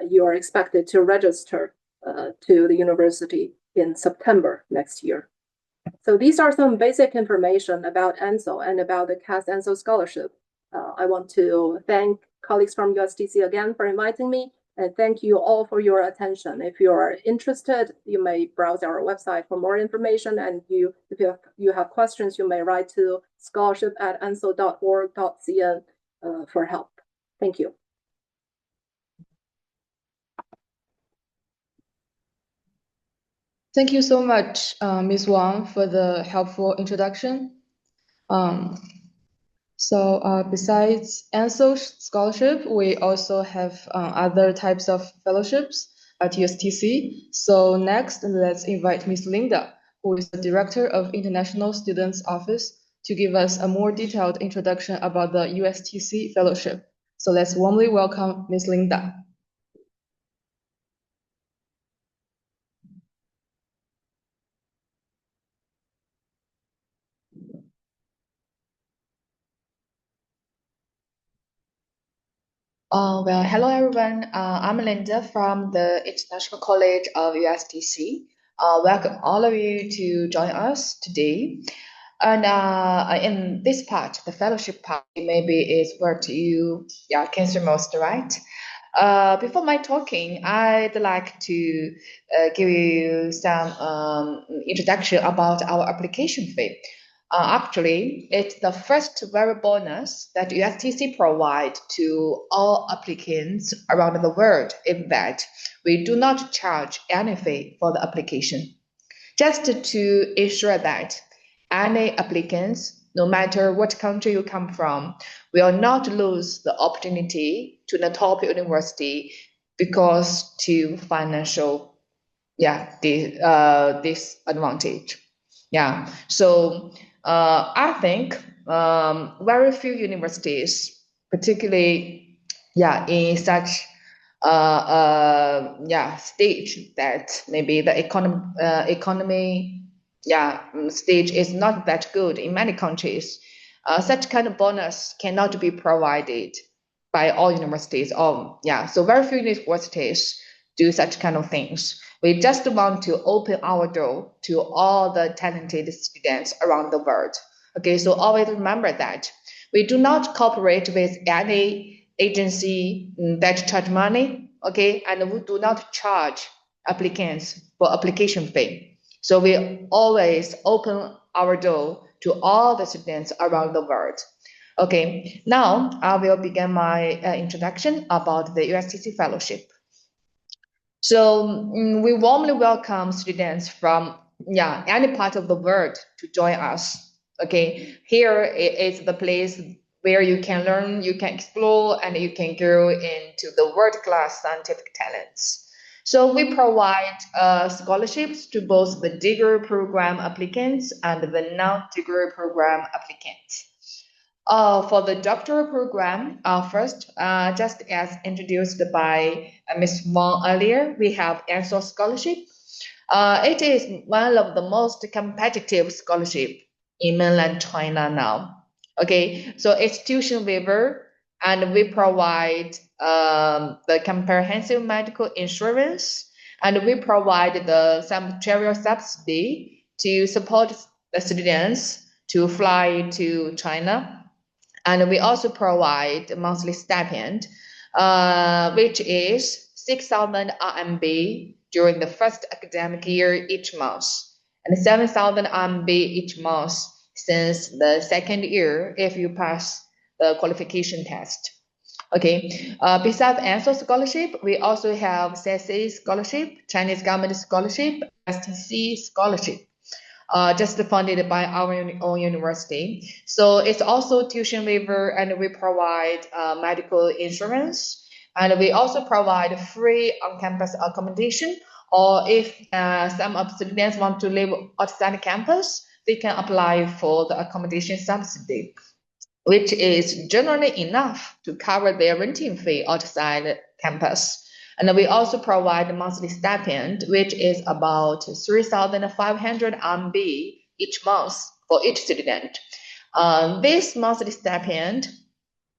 you are expected to register to the university in September next year. So these are some basic information about ANSO and about the CAS-ANSO Scholarship. I want to thank colleagues from USTC again for inviting me, and thank you all for your attention. If you are interested, you may browse our website for more information, and if you have questions, you may write to scholarship@anso.org.cn for help. Thank you. Thank you so much, Ms. Wang, for the helpful introduction. Besides ANSO Scholarship, we also have other types of fellowships at USTC. So next, let's invite Ms. Linda, who is the Director of International Students Office, to give us a more detailed introduction about the USTC Fellowship. So let's warmly welcome Ms. Linda. Hello everyone. I'm Linda from the International College of USTC. Welcome all of you to join us today. And in this part, the fellowship part, maybe is what you consider most, right? Before my talking, I'd like to give you some introduction about our application fee. Actually, it's the first very bonus that USTC provide to all applicants around the world, is that we do not charge any fee for the application. Just to ensure that any applicants, no matter what country you come from, will not lose the opportunity to the top university because to financial disadvantage. So I think very few universities, particularly in such stage that maybe the economy stage is not that good in many countries, such kind of bonus cannot be provided by all universities. So very few universities do such kind of things. We just want to open our door to all the talented students around the world. Okay, so always remember that we do not cooperate with any agency that charge money, okay, and we do not charge applicants for application fee. So we always open our door to all the students around the world. Okay, now I will begin my introduction about the USTC Fellowship. So we warmly welcome students from any part of the world to join us. Okay, here is the place where you can learn, you can explore, and you can grow into the world-class scientific talents. So we provide scholarships to both the degree program applicants and the non-degree program applicants. For the doctoral program, first, just as introduced by Ms. Wang earlier, we have ANSO Scholarship. It is one of the most competitive scholarship in mainland China now. Okay, so it's tuition waiver, and we provide the comprehensive medical insurance, and we provide some travel subsidy to support the students to fly to China. And we also provide monthly stipend, which is 6,000 RMB during the first academic year each month, and 7,000 RMB each month since the second year if you pass the qualification test. Okay, besides ANSO scholarship, we also have CAS-ANSO Scholarship, Chinese Government Scholarship, USTC Scholarship. Just funded by our own university. So it's also tuition waiver, and we provide medical insurance, and we also provide free on-campus accommodation. Or if some of the students want to live outside campus, they can apply for the accommodation subsidy, which is generally enough to cover their renting fee outside campus. And we also provide monthly stipend, which is about 3,500 RMB each month for each student. This monthly stipend,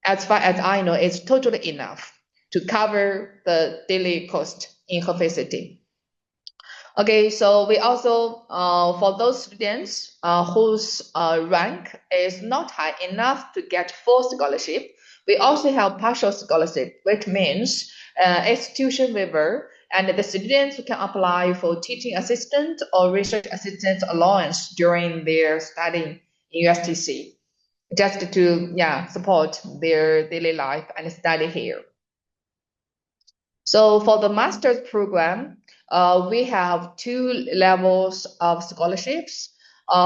as far as I know, is totally enough to cover the daily cost in Hefei City. Okay, so we also, for those students whose rank is not high enough to get full scholarship, we also have partial scholarship, which means it's tuition waiver, and the students can apply for teaching assistant or research assistant allowance during their study in USTC, just to support their daily life and study here. So for the master's program, we have 2 levels of scholarships.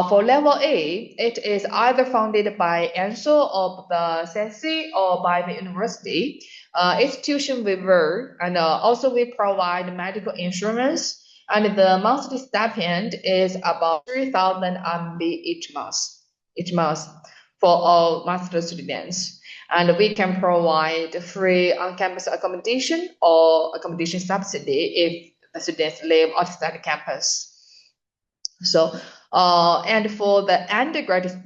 For level A, it is either funded by ANSO or the CAS-ANSO or by the university. It's tuition waiver, and also we provide medical insurance, and the monthly stipend is about 3,000 RMB each month for all master students. And we can provide free on-campus accommodation or accommodation subsidy if the students live outside campus. So, and for the undergraduate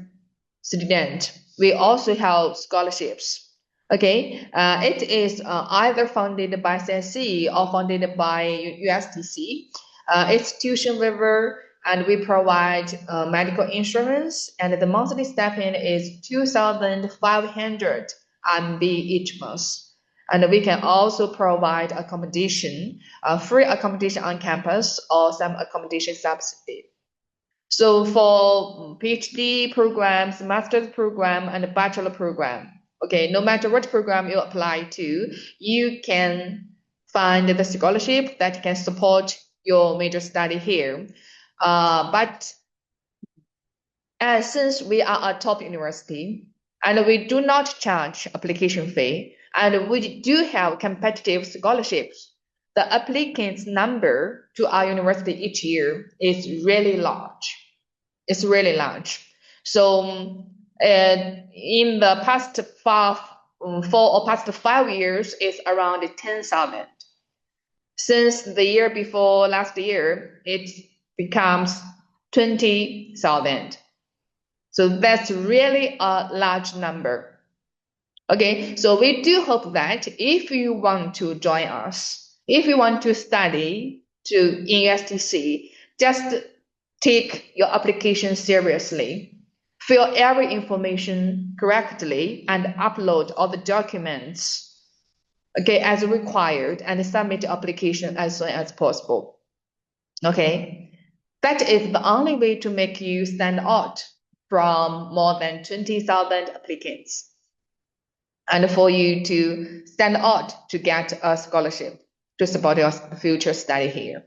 student, we also have scholarships. Okay, it is either funded by CAS-ANSO or funded by USTC. It's tuition waiver, and we provide medical insurance, and the monthly stipend is 2,500 RMB each month. And we can also provide accommodation, free accommodation on campus or some accommodation subsidy. So for PhD programs, master's program, and bachelor program, okay, no matter what program you apply to, you can find the scholarship that can support your major study here. But since we are a top university and we do not charge application fee, and we do have competitive scholarships, the applicants' number to our university each year is really large. It's really large. So in the past 4 or past 5 years, it's around 10,000. Since the year before last year, it becomes 20,000. So that's really a large number. Okay, so we do hope that if you want to join us, if you want to study in USTC, just take your application seriously, fill every information correctly, and upload all the documents, okay, as required, and submit your application as soon as possible. Okay, that is the only way to make you stand out from more than 20,000 applicants, and for you to stand out to get a scholarship to support your future study here.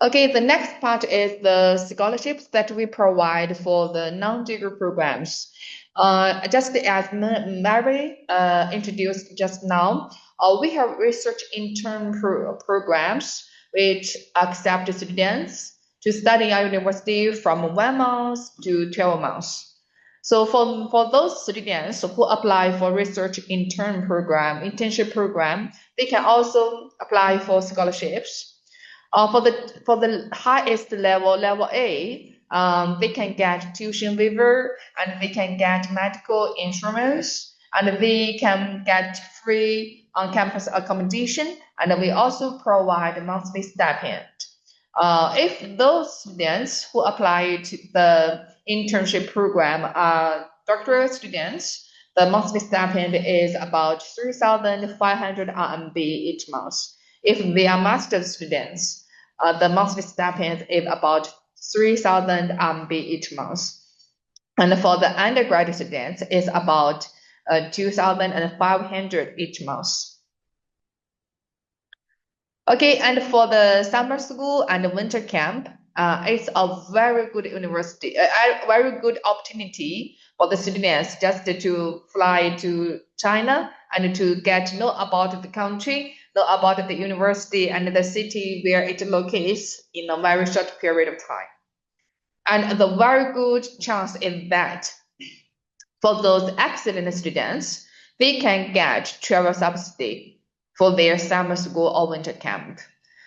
Okay, the next part is the scholarships that we provide for the non-degree programs. Just as Mary introduced just now, we have research intern programs which accept students to study at university from 1 month to 12 months. So for those students who apply for research internship program, they can also apply for scholarships. For the highest level, level A, they can get tuition waiver, and they can get medical insurance, and they can get free on-campus accommodation, and we also provide monthly stipend. If those students who apply to the internship program are doctoral students, the monthly stipend is about 3,500 RMB each month. If they are master's students, the monthly stipend is about 3,000 RMB each month. And for the undergraduate students, it's about 2,500 each month. Okay, and for the summer school and winter camp, it's a very good university, a very good opportunity for the students just to fly to China and to get to know about the country, know about the university and the city where it locates in a very short period of time. And the very good chance is that for those excellent students, they can get travel subsidy for their summer school or winter camp.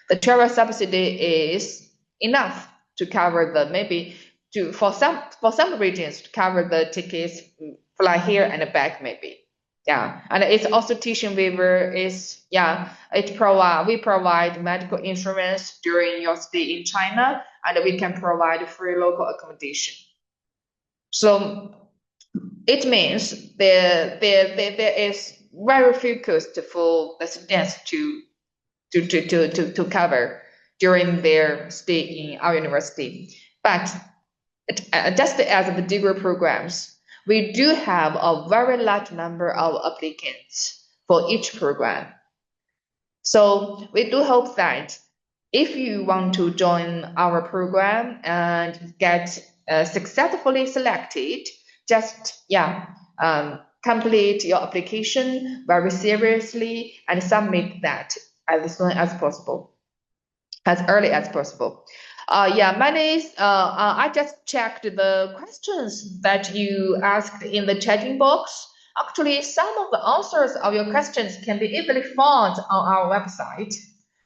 The travel subsidy is enough to cover the for some regions to cover the tickets, fly here and back maybe. Yeah, and it's also tuition waiver we provide medical insurance during your stay in China, and we can provide free local accommodation. So it means there is very focused for the students to cover during their stay in our university. But just as the degree programs, we do have a very large number of applicants for each program. So we do hope that if you want to join our program and get successfully selected, just complete your application very seriously and submit that as soon as possible, as early as possible. I just checked the questions that you asked in the chatting box. Actually, some of the answers of your questions can be easily found on our website.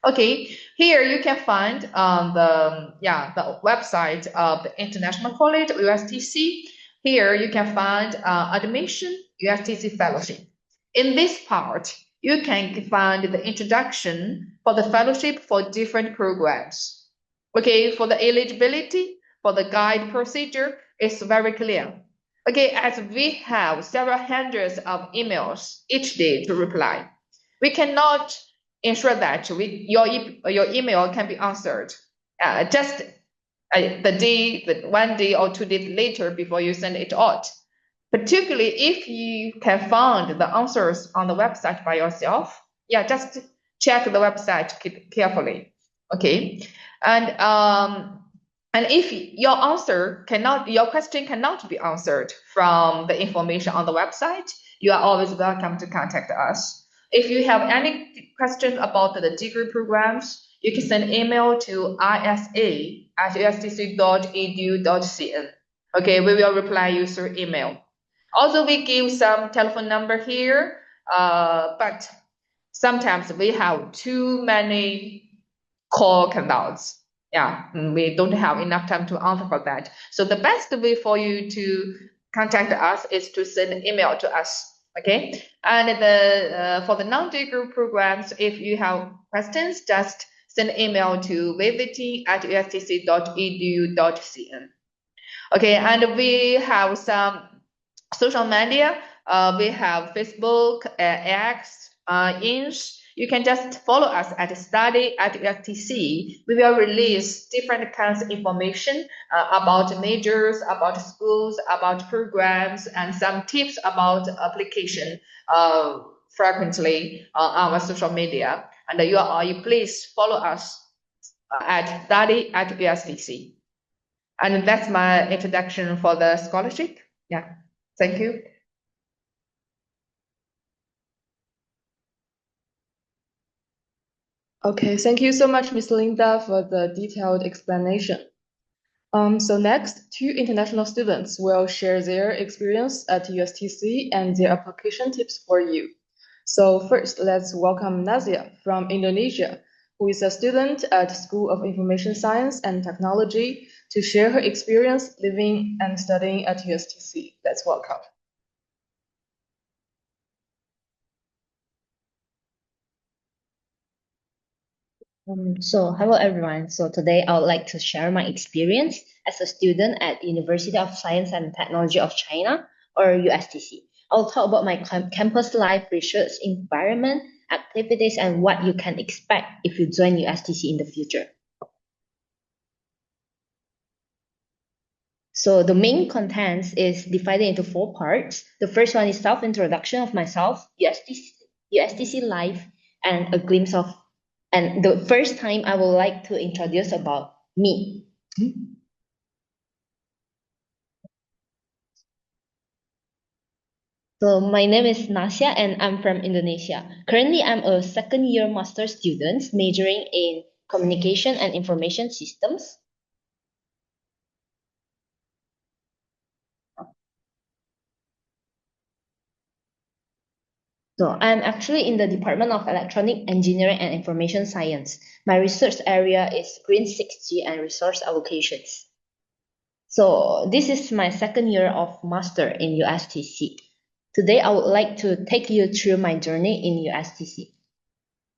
Okay, here you can find the website of the International College, USTC. Here you can find admission, USTC Fellowship. In this part, you can find the introduction for the fellowship for different programs. Okay, for the eligibility, for the guide procedure, it's very clear. Okay, as we have several hundreds of emails each day to reply, we cannot ensure that your email can be answered just one day or 2 days later before you send it out. Particularly if you can find the answers on the website by yourself, just check the website carefully. Okay, and if your question cannot be answered from the information on the website, you are always welcome to contact us. If you have any questions about the degree programs, you can send email to isa@ustc.edu.cn. Okay, we will reply you through email. Also, we give some telephone number here, but sometimes we have too many call canals. We don't have enough time to answer for that. So the best way for you to contact us is to send an email to us. Okay, and for the non-degree programs, if you have questions, just send email to visiting@ustc.edu.cn. Okay, and we have some social media. We have Facebook, X, Inch. You can just follow us at study@USTC. We will release different kinds of information about majors, about schools, about programs, and some tips about application frequently on our social media. And you please follow us at study@USTC. And that's my introduction for the scholarship. Thank you. Okay, thank you so much, Ms. Linda, for the detailed explanation. So next, 2 international students will share their experience at USTC and their application tips for you. So first, let's welcome Nazia from Indonesia. who is a student at School of Information Science and Technology, to share her experience living and studying at USTC. Let's welcome. Hello everyone. So today I would like to share my experience as a student at University of Science and Technology of China, or USTC. I'll talk about my campus life, research environment, activities, and what you can expect if you join USTC in the future. So the main contents is divided into 4 parts. The first one is self-introduction of myself, USTC life, and a glimpse of. And the first time I would like to introduce about me. So my name is Nasya and I'm from Indonesia. Currently, I'm a second-year master student majoring in communication and information systems. So I'm actually in the Department of Electronic Engineering and Information Science. My research area is Green 6G and resource allocations. So this is my second year of master in USTC. Today, I would like to take you through my journey in USTC.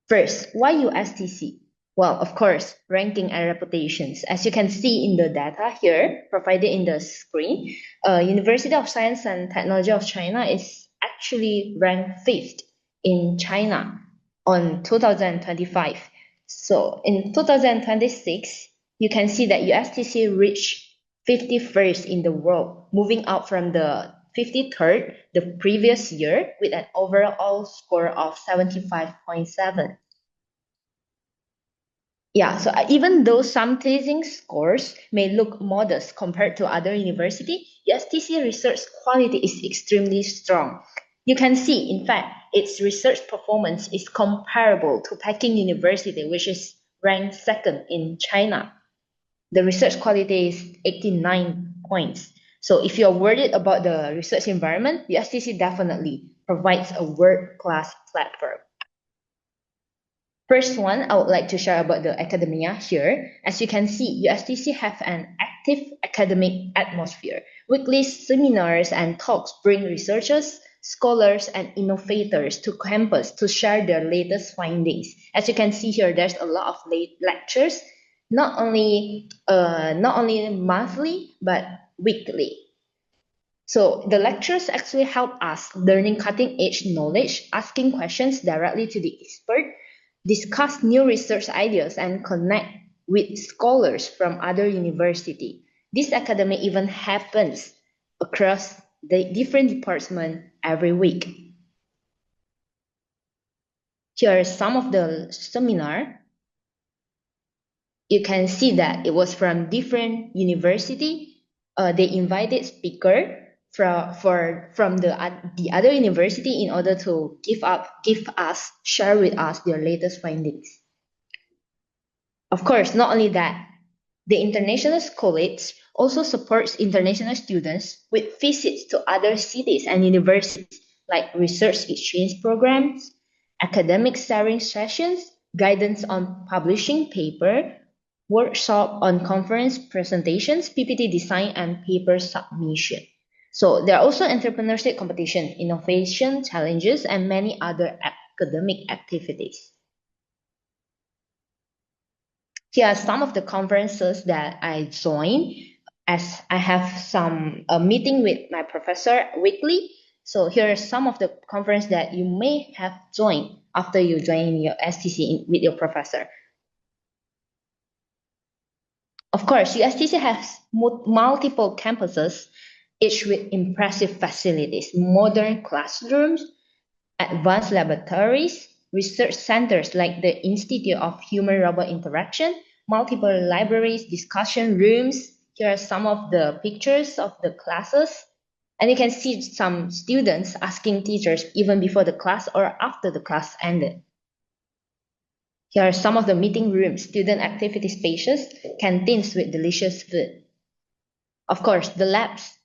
First, why USTC? Well, of course, ranking and reputations. As you can see in the data here provided in the screen, University of Science and Technology of China is actually ranked 5th in China on 2025. So in 2026, you can see that USTC reached 51st in the world, moving up from the 53rd the previous year with an overall score of 75.7. Yeah, so even though some teasing scores may look modest compared to other universities, USTC research quality is extremely strong. You can see, in fact, its research performance is comparable to Peking University, which is ranked 2nd in China. The research quality is 89 points. So if you're worried about the research environment, USTC definitely provides a world-class platform. First one, I would like to share about the academia here. As you can see, USTC have an active academic atmosphere. Weekly seminars and talks bring researchers, scholars, and innovators to campus to share their latest findings. As you can see here, there's a lot of late lectures, not only monthly, but weekly. So the lectures actually help us learning cutting-edge knowledge, asking questions directly to the expert, discuss new research ideas, and connect with scholars from other universities. This academic event happens across the different departments every week. Here are some of the seminar. You can see that it was from different university. They invited speaker from the other university in order to share with us their latest findings. Of course, not only that, the International College also supports international students with visits to other cities and universities, like research exchange programs, academic sharing sessions, guidance on publishing paper, workshop on conference presentations, PPT design, and paper submission. So there are also entrepreneurship competition, innovation challenges, and many other academic activities. Here are some of the conferences that I join, as I have a meeting with my professor weekly. So here are some of the conferences that you may have joined after you join your STC with your professor. Of course, USTC has multiple campuses, each with impressive facilities, modern classrooms, advanced laboratories, research centers like the Institute of Human-Robot Interaction, multiple libraries, discussion rooms. Here are some of the pictures of the classes. And you can see some students asking teachers even before the class or after the class ended. Here are some of the meeting rooms, student activity spaces, canteens with delicious food. Of course, the labs.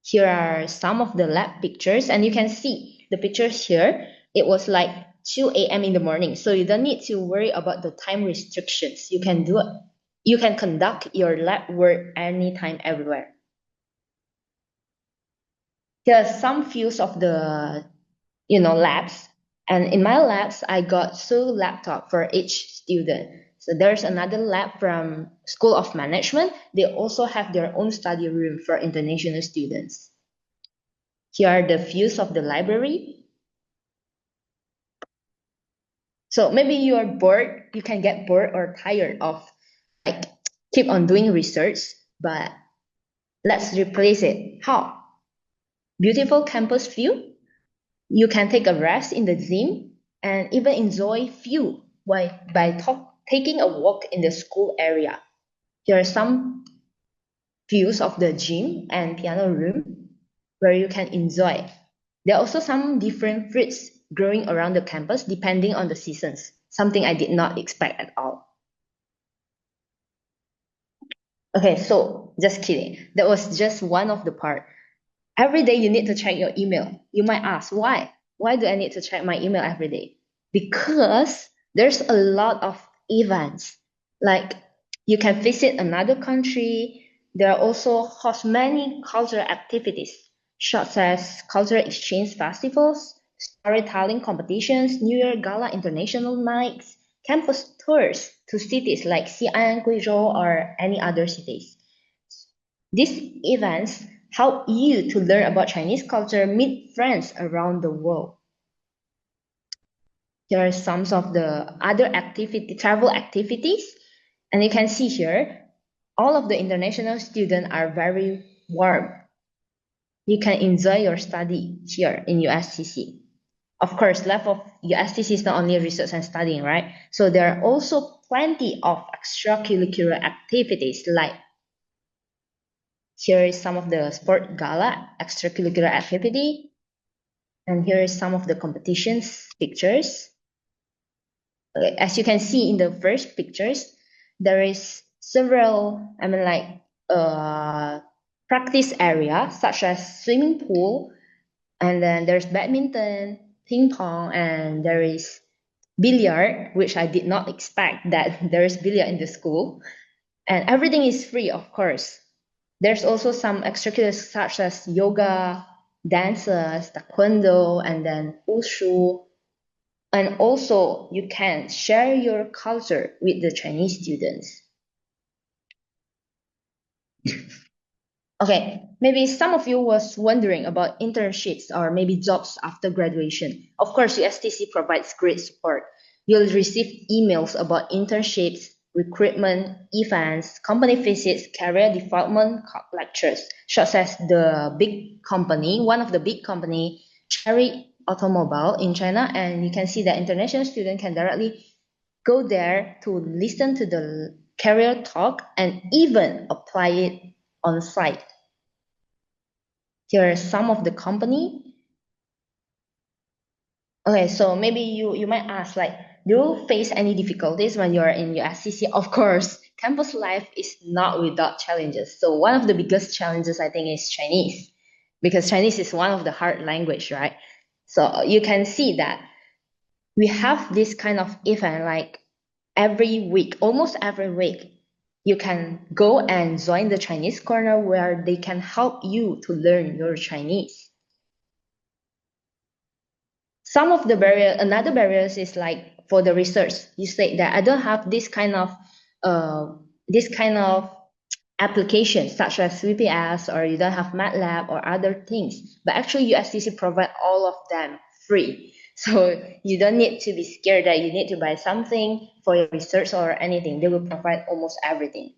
Here are some of the lab pictures, and you can see the pictures here. It was like 2 a.m. in the morning. So you don't need to worry about the time restrictions. You can conduct your lab work anytime, everywhere. There are some views of the labs, and in my labs I got 2 laptops for each student. So there's another lab from School of Management. They also have their own study room for international students. Here are the views of the library. So maybe you are bored, you can get bored or tired of keep on doing research, but let's replace it. How? Beautiful campus view. You can take a rest in the gym and even enjoy view by taking a walk in the school area. Here are some views of the gym and piano room where you can enjoy. There are also some different fruits growing around the campus depending on the seasons, something I did not expect at all. Okay, so just kidding. That was just one of the part. Every day you need to check your email. You might ask, why? Why do I need to check my email every day? Because there's a lot of events. Like you can visit another country. There are also host many cultural activities, such as cultural exchange festivals, storytelling competitions, New Year Gala international nights, campus tours to cities like Xi'an, Guizhou, or any other cities. These events help you to learn about Chinese culture, meet friends around the world. Here are some of the other travel activities. And you can see here, all of the international students are very warm. You can enjoy your study here in USTC. Of course, level of USTC is not only research and studying, right? So there are also plenty of extracurricular activities like here is some of the sport gala extracurricular activity. And here is some of the competitions pictures. Okay, as you can see in the first pictures, there is several, practice area such as swimming pool, and then there's badminton, ping pong, and there is billiard, which I did not expect that there is billiard in the school. And everything is free, of course. There's also some extracurriculars such as yoga, dances, taekwondo, and then wushu. And also you can share your culture with the Chinese students. Okay, maybe some of you was wondering about internships or maybe jobs after graduation. Of course, USTC provides great support. You'll receive emails about internships, recruitment, events, company visits, career development lectures, such as the big company, one of the big company, Cherry Automobile in China, and you can see that international students can directly go there to listen to the career talk and even apply it on site. Here are some of the company. Okay, so maybe you might ask, like, do you face any difficulties when you're in USTC? Of course, campus life is not without challenges. So one of the biggest challenges I think is Chinese, because Chinese is one of the hard language, right? So you can see that we have this kind of event like every week, almost every week. You can go and join the Chinese corner where they can help you to learn your Chinese. Some of the another barriers is like for the research. You say that I don't have this kind of applications such as VPS, or you don't have MATLAB or other things. But actually USTC provide all of them free. So you don't need to be scared that you need to buy something for your research or anything. They will provide almost everything.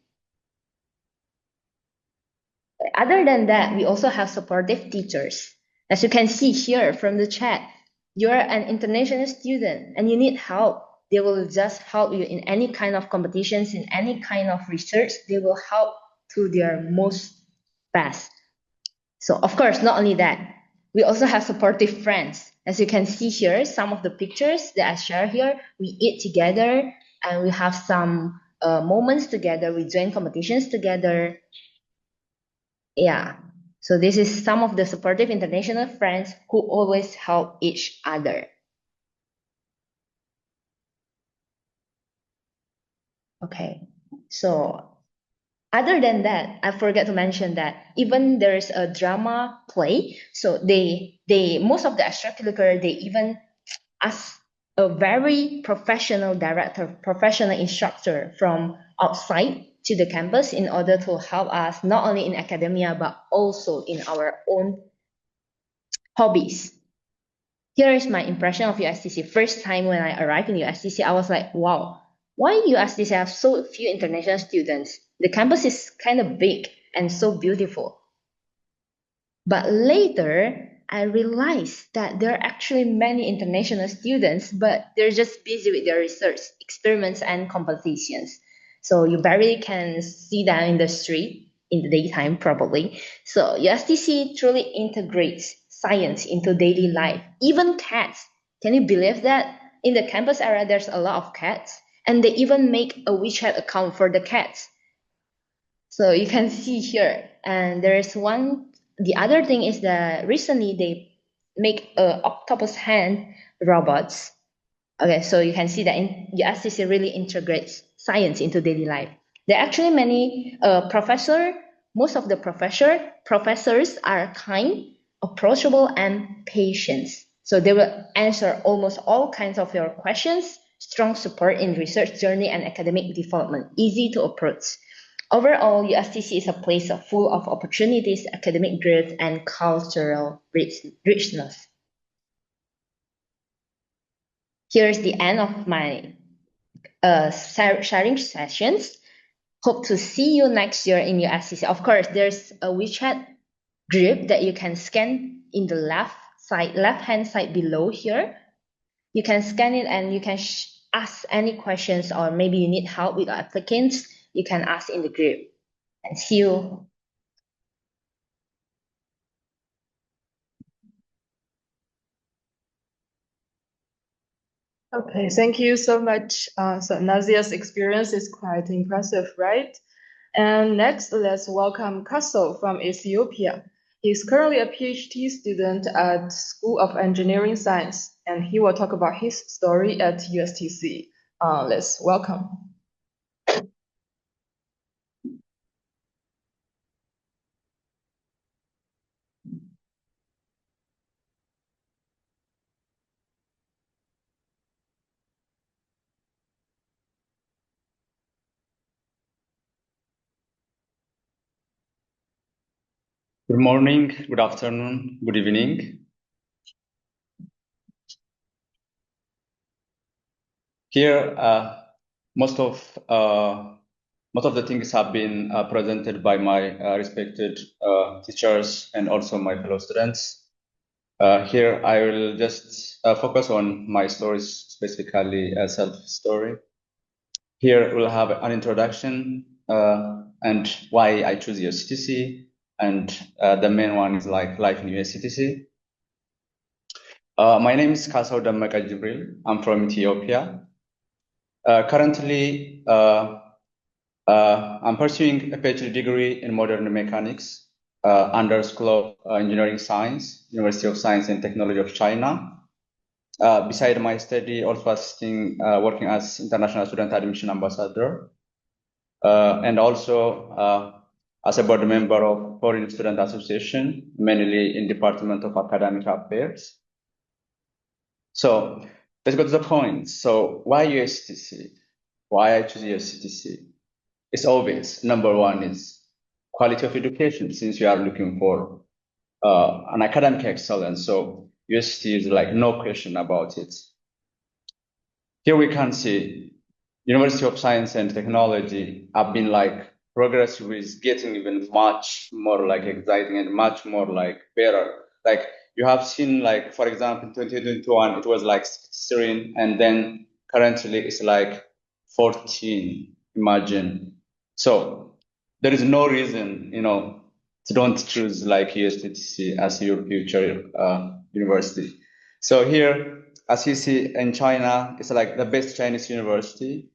Other than that, we also have supportive teachers. As you can see here from the chat, you're an international student and you need help. They will just help you in any kind of competitions, in any kind of research. They will help to their most best. So of course, not only that, we also have supportive friends. As you can see here, some of the pictures that I share here, we eat together and we have some moments together. We join competitions together. Yeah, so this is some of the supportive international friends who always help each other. Okay, so other than that, I forgot to mention that even there's a drama play, so they most of the extracurricular, they even ask a very professional director, professional instructor from outside to the campus in order to help us not only in academia but also in our own hobbies. Here is my impression of USTC. First time when I arrived in USTC, I was like, wow, why USTC have so few international students? The campus is kind of big and so beautiful. But later, I realized that there are actually many international students, but they're just busy with their research, experiments, and competitions. So you barely can see them in the street in the daytime, probably. So USTC truly integrates science into daily life, even cats. Can you believe that? In the campus area, there's a lot of cats, and they even make a WeChat account for the cats. So you can see here, and there is one. The other thing is that recently they make a octopus hand robots. Okay, so you can see that USTC really integrates science into daily life. There are actually many most of the professors are kind, approachable, and patient. So they will answer almost all kinds of your questions, strong support in research journey and academic development, easy to approach. Overall, USTC is a place full of opportunities, academic growth, and cultural richness. Here's the end of my sharing sessions. Hope to see you next year in USTC. Of course, there's a WeChat group that you can scan in the left-hand side below here. You can scan it and you can ask any questions, or maybe you need help with applicants, you can ask in the group. And see you. Okay, thank you so much. So Nazia's experience is quite impressive, right? And next, let's welcome Kasso from Ethiopia. He's currently a PhD student at School of Engineering Science, and he will talk about his story at USTC. Let's welcome. Good morning, good afternoon, good evening. Here, most of the things have been presented by my respected teachers and also my fellow students. Here, I will just focus on my stories, specifically a self-story. Here, we'll have an introduction and why I choose USTC, and the main one is like life in USTC. My name is Kasau Dammaka Jibril. I'm from Ethiopia. Currently, I'm pursuing a PhD degree in modern mechanics under School of Engineering Science, University of Science and Technology of China. Beside my study, also working as international student admission ambassador, and also as a board member of Foreign Student Association, mainly in Department of Academic Affairs. So let's go to the point. So why USTC? Why I choose USTC? It's obvious. Number one is quality of education, since we are looking for an academic excellence. So UST is like no question about it. Here we can see University of Science and Technology have been like progressive is getting even much more like exciting and much more like better. Like you have seen, like, for example, in 2021, it was like 16, and then currently it's like 14. Imagine. So there is no reason, to don't choose like USTC as your future university. So here, as you see in China, it's like the best Chinese university.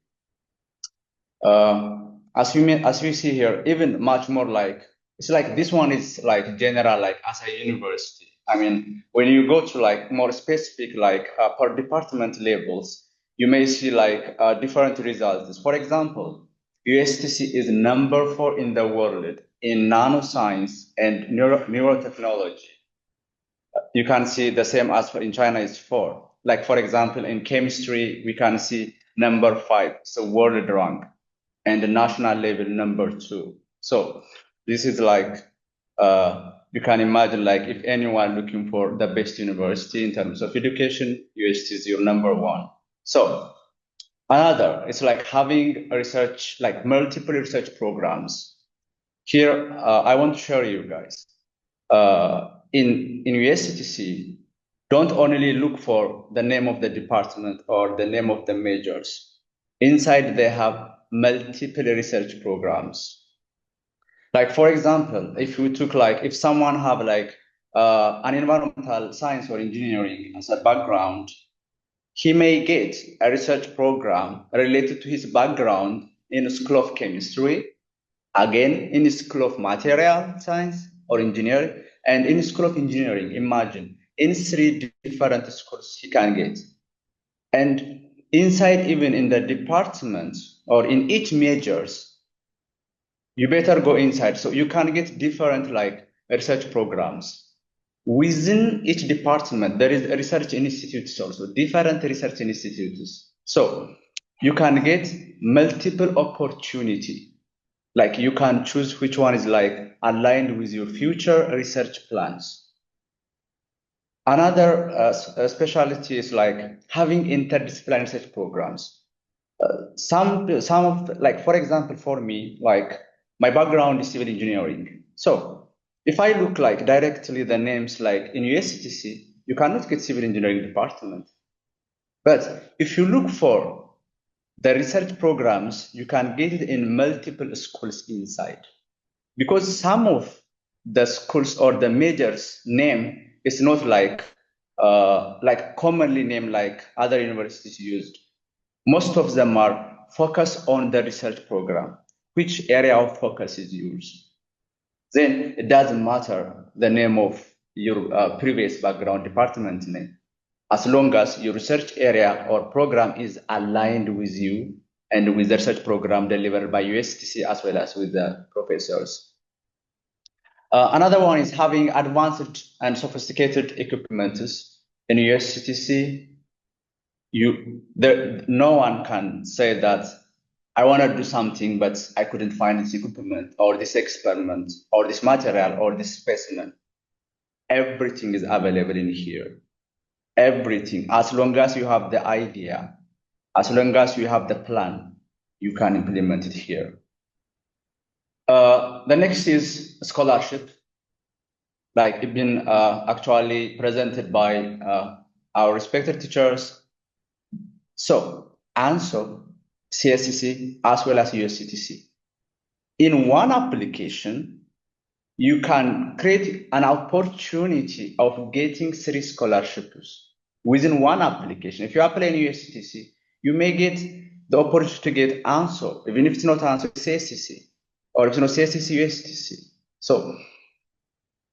As we see here, even much more like, it's like this one is like general, like as a university. I mean, when you go to like more specific, like per department levels, you may see like different results. For example, USTC is number 4 in the world in nanoscience and neurotechnology. You can see the same as in China is 4. Like for example, in chemistry, we can see number 5, so world rank, and the national level number 2. So this is like you can imagine like if anyone looking for the best university in terms of education, UST is your number 1. So another, it's like having a research, like multiple research programs. Here, I want to show you guys. In USTC, don't only look for the name of the department or the name of the majors. Inside, they have multiple research programs. Like, for example, if you took like, if someone have like an environmental science or engineering as a background, he may get a research program related to his background in a school of chemistry, again in a school of material science or engineering, and in a school of engineering, imagine, in 3 different schools he can get. And inside, even in the departments or in each majors, you better go inside. So you can get different like research programs. Within each department, there is a research institutes also, different research institutes. So you can get multiple opportunity. Like you can choose which one is like aligned with your future research plans. Another specialty is like having interdisciplinary research programs. Some of like, for example, for me, like my background is civil engineering. So if I look like directly the names like in USTC, you cannot get civil engineering department. But if you look for the research programs, you can get it in multiple schools inside. Because some of the schools or the majors name is not like commonly named like other universities used. Most of them are focused on the research program, which area of focus is yours. Then it doesn't matter the name of your previous background department name, as long as your research area or program is aligned with you and with the research program delivered by USTC as well as with the professors. Another one is having advanced and sophisticated equipment. In USTC, no one can say that I want to do something, but I couldn't find this equipment or this experiment or this material or this specimen. Everything is available in here. Everything, as long as you have the idea, as long as you have the plan, you can implement it here. The next is scholarship. Like it's been actually presented by our respected teachers. So ANSO, CAS-ANSO, as well as USTC. In one application, you can create an opportunity of getting 3 scholarships within one application. If you apply in USTC, you may get the opportunity to get ANSO, even if it's not ANSO, it's CAS-ANSO, or if it's not CAS-ANSO, USTC. So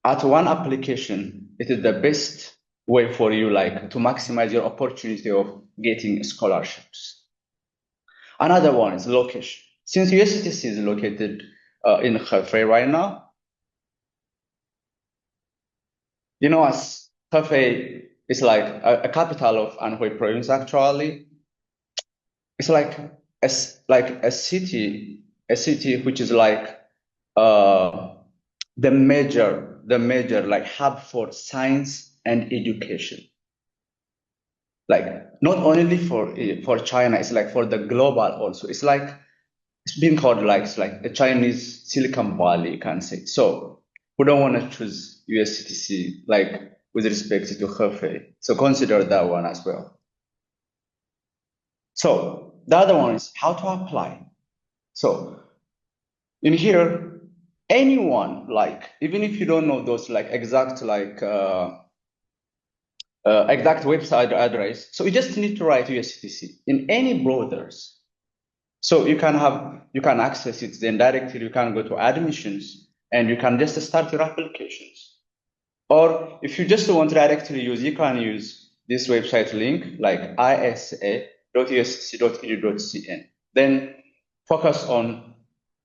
at one application, it is the best way for you like to maximize your opportunity of getting scholarships. Another one is location. Since USTC is located in Hefei right now, you know, as Hefei is like a capital of Anhui province actually. It's like a city which is like the major like hub for science and education. Like not only for China, it's like for the global also. It's like it's been called like it's like a Chinese Silicon Valley, you can say. So we don't want to choose USTC like with respect to Hefei. So consider that one as well. So the other one is how to apply. So in here, anyone like even if you don't know those like exact exact website address, so you just need to write USTC in any browsers. So you can access it, then directly you can go to admissions and you can just start your applications. Or if you just want to directly use, you can use this website link like ISA www.ustc.edu.cn. Then focus on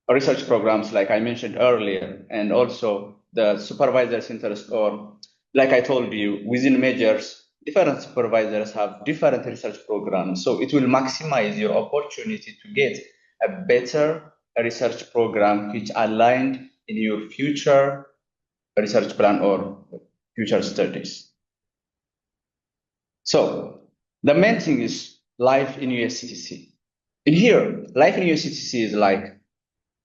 research programs like I mentioned earlier, and also the supervisor's interest, or like I told you, within majors, different supervisors have different research programs. So it will maximize your opportunity to get a better research program which aligned in your future research plan or future studies. So the main thing is life in USTC. In here, life in USTC is like,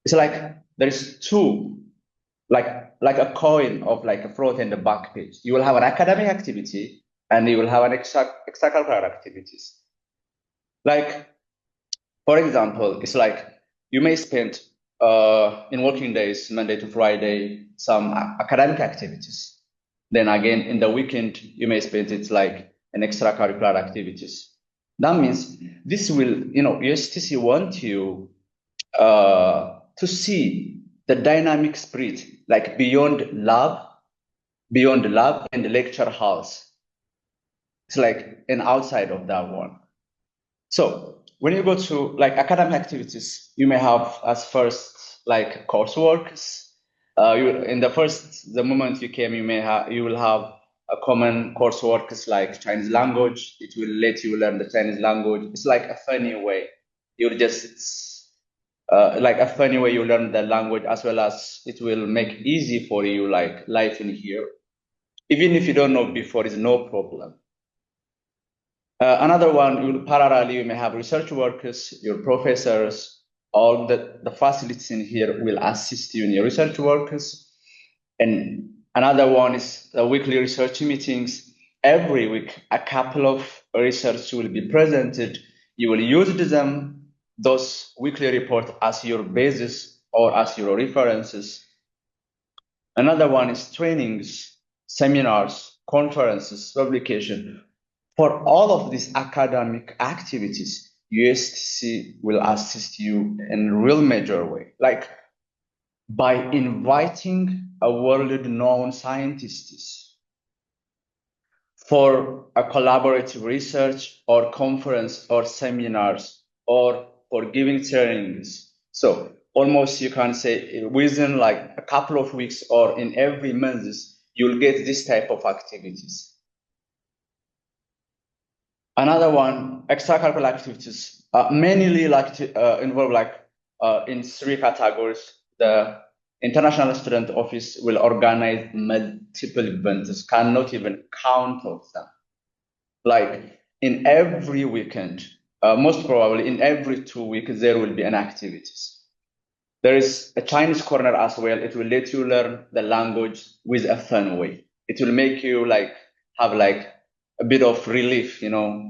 it's like there is two, like a coin of like a front and a back page. You will have an academic activity and you will have an extracurricular activities. Like, for example, it's like you may spend in working days, Monday to Friday, some academic activities. Then again, in the weekend, you may spend it like an extracurricular activities. That means this will, USTC want you to see the dynamic spirit, like beyond lab and the lecture halls. It's like an outside of that one. So when you go to like academic activities, you may have as first like coursework. The moment you came, you will have a common coursework like Chinese language. It will let you learn the Chinese language. It's like a funny way. You'll just like a funny way you learn the language, as well as it will make easy for you like life in here. Even if you don't know before, it's no problem. Another one, parallelly, you may have research workers, your professors, all the facilities in here will assist you in your research workers. And another one is the weekly research meetings. Every week, a couple of research will be presented. You will use those weekly reports as your basis or as your references. Another one is trainings, seminars, conferences, publication. For all of these academic activities, USTC will assist you in a real major way, like by inviting a world-known scientists for a collaborative research or conference or seminars or for giving trainings. So almost you can say within like a couple of weeks or in every month, you'll get this type of activities. Another one, extracurricular activities, mainly like to involve like in three categories. The International Student Office will organize multiple events, cannot even count of them. Like in every weekend, most probably in every 2 weeks, there will be an activities. There is a Chinese corner as well. It will let you learn the language with a fun way. It will make you like have like a bit of relief,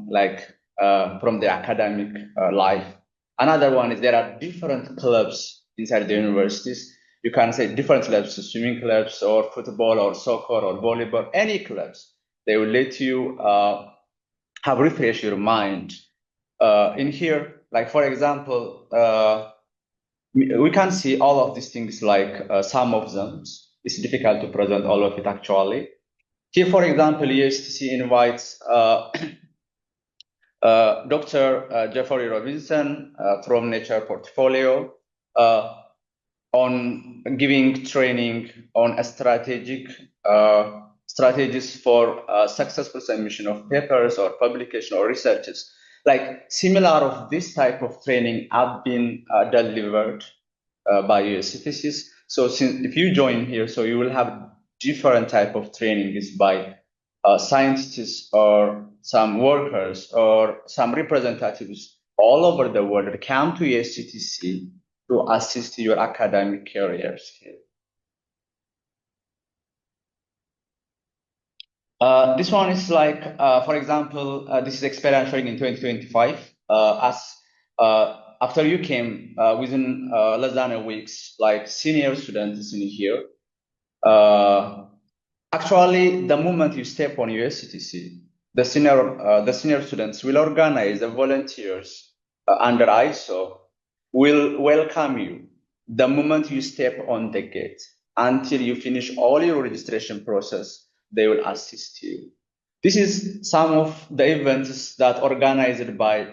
like from the academic life. Another one is there are different clubs inside the universities. You can say different clubs, swimming clubs or football or soccer or volleyball, any clubs. They will let you have refresh your mind. In here, like for example, we can see all of these things like some of them. It's difficult to present all of it actually. Here, for example, USTC invites Dr. Jeffrey Robinson from Nature Portfolio on giving training on a strategies for successful submission of papers or publication or researches. Like similar of this type of training have been delivered by USTCs. So if you join here, so you will have different type of trainings by scientists or some workers or some representatives all over the world that come to USTC to assist your academic careers here. This one is like, for example, this is experience showing in 2025. After you came within less than a week, like senior students in here. Actually, the moment you step on USTC, the senior students will organize the volunteers under ISO will welcome you the moment you step on the gate until you finish all your registration process. They will assist you. This is some of the events that organized by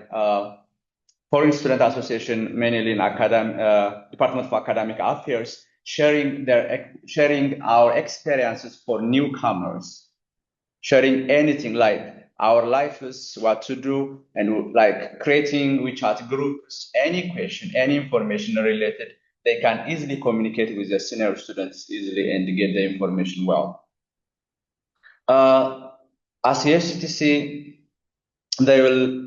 Foreign Student Association, mainly in Department of Academic Affairs, sharing our experiences for newcomers, sharing anything like our lives, what to do, and like creating WeChat groups, any question, any information related, they can easily communicate with the senior students easily and get the information well. As USTC, they will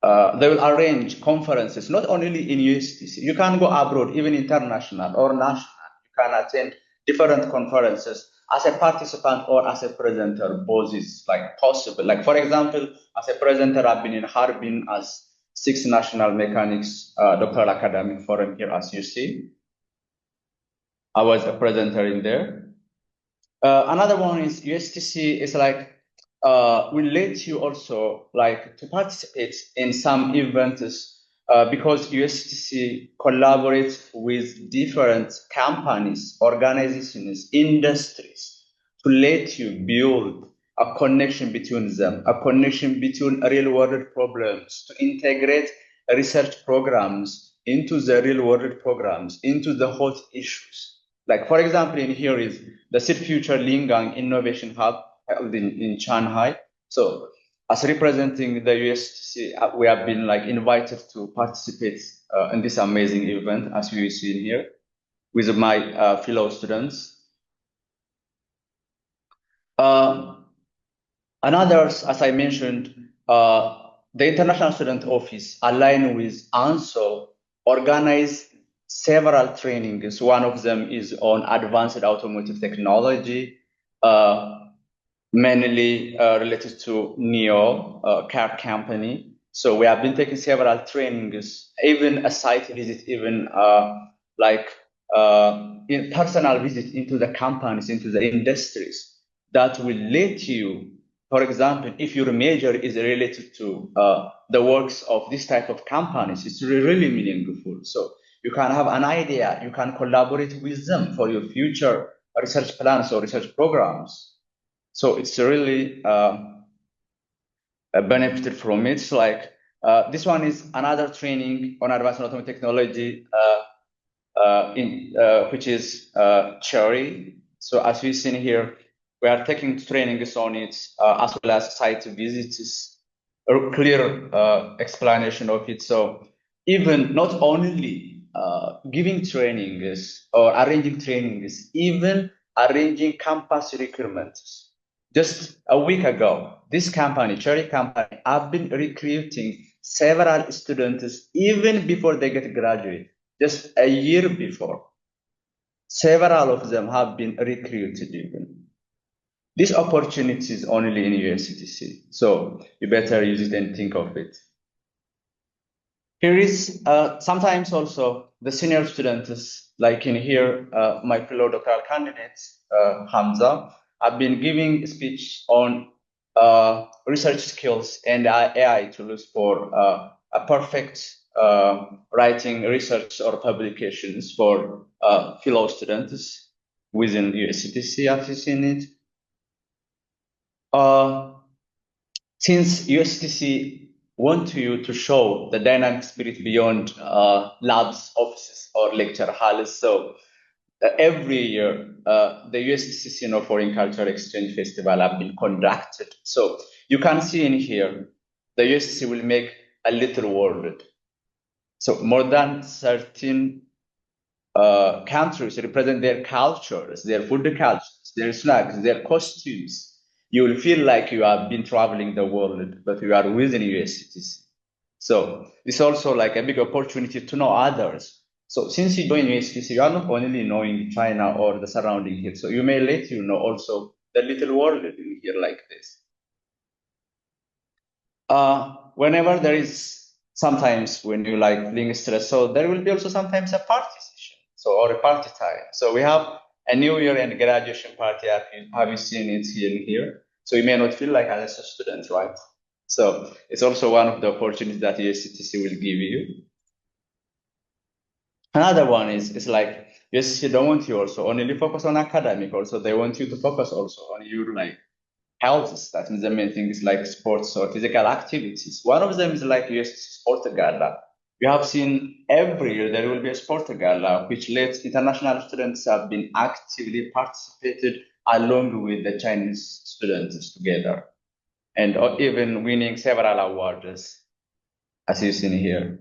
arrange conferences, not only in USTC. You can go abroad, even international or national. You can attend different conferences as a participant or as a presenter. Both is like possible. Like for example, as a presenter, I've been in Harbin as 6th National Mechanics Doctoral Academic Forum here, as you see. I was a presenter in there. Another one is USTC is like will let you also like to participate in some events because USTC collaborates with different companies, organizations, industries to let you build a connection between them, a connection between real world problems, to integrate research programs into the real world programs, into the hot issues. Like, for example, in here is the Seed Future Lingang Innovation Hub held in Shanghai. So as representing the USTC, we have been like invited to participate in this amazing event, as we see here, with my fellow students. Another, as I mentioned, the International Student Office, aligned with ANSO, organized several trainings. One of them is on advanced automotive technology, mainly related to NEO car company. So we have been taking several trainings, even a site visit, even in personal visit into the companies, into the industries that will let you, for example, if your major is related to the works of this type of companies, it's really meaningful. So you can have an idea, you can collaborate with them for your future research plans or research programs. So it's really benefited from it. So like this one is another training on advanced automotive technology, which is Cherry. So as we've seen here, we are taking trainings on it as well as site visits, a clear explanation of it. So even not only giving trainings or arranging trainings, even arranging campus requirements. Just a week ago, this company, Cherry Company, have been recruiting several students even before they get graduate, just a year before. Several of them have been recruited even. This opportunity is only in USTC, so you better use it and think of it. Here is sometimes also the senior students, like in here, my fellow doctoral candidates, Hamza, I've been giving a speech on research skills and AI tools for a perfect writing research or publications for fellow students within USTC, as you seen it. Since USTC want you to show the dynamic spirit beyond labs, offices, or lecture halls, so every year the USTC Foreign Cultural Exchange Festival have been conducted. So you can see in here, the USTC will make a little world. So more than 13 countries represent their cultures, their food cultures, their snacks, their costumes. You will feel like you have been traveling the world, but you are within USTC. So it's also like a big opportunity to know others. So since you join USTC, you are not only knowing China or the surrounding here, so you may let you know also the little world in here like this. Whenever there is, sometimes when you like feeling stressed, so there will be also sometimes a party session, so or a party time. So we have a New Year and graduation party. Have you seen it here? So you may not feel like as a student, right? So it's also one of the opportunities that USTC will give you. Another one is like USTC don't want you also only focus on academic. Also, they want you to focus also on your like houses. That means the main thing is like sports or physical activities. One of them is like USTC Sport Gala. You have seen every year there will be a sport gala, which lets international students have been actively participated along with the Chinese students together, and even winning several awards, as you see here.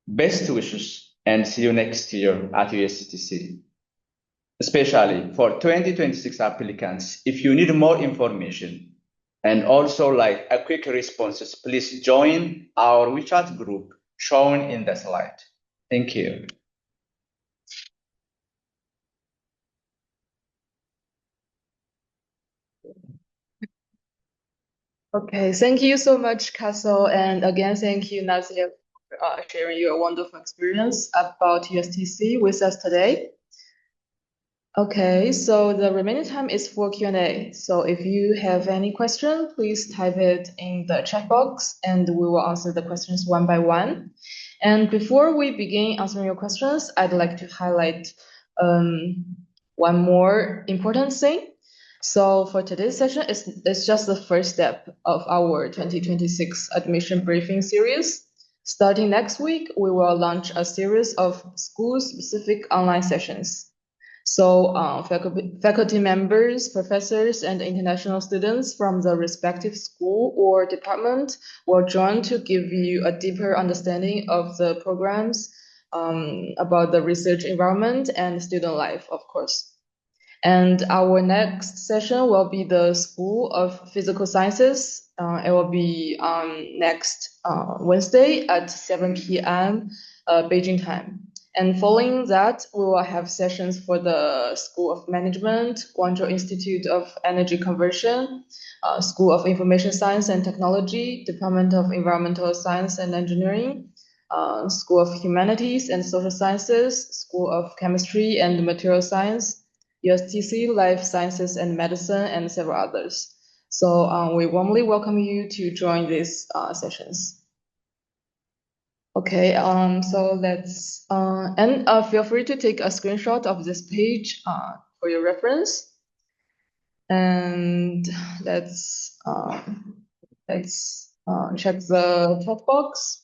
Best wishes and see you next year at USTC. Especially for 2026 applicants, if you need more information and also like a quick responses, please join our WeChat group shown in the slide. Thank you. Okay, thank you so much, Castle. And again, thank you, Nazia, for sharing your wonderful experience about USTC with us today. Okay, so the remaining time is for Q&A. So if you have any question, please type it in the chat box and we will answer the questions one by one. And before we begin answering your questions, I'd like to highlight one more important thing. So for today's session, it's just the first step of our 2026 admission briefing series. Starting next week, we will launch a series of school-specific online sessions. So faculty members, professors, and international students from the respective school or department will join to give you a deeper understanding of the programs, about the research environment and student life, of course. And our next session will be the School of Physical Sciences. It will be next Wednesday at 7 p.m. Beijing time. And following that, we will have sessions for the School of Management, Guangzhou Institute of Energy Conversion, School of Information Science and Technology, Department of Environmental Science and Engineering, School of Humanities and Social Sciences, School of Chemistry and Material Science, USTC Life Sciences and Medicine, and several others. So we warmly welcome you to join these sessions. Okay, so let's, and feel free to take a screenshot of this page for your reference. And let's check the chat box.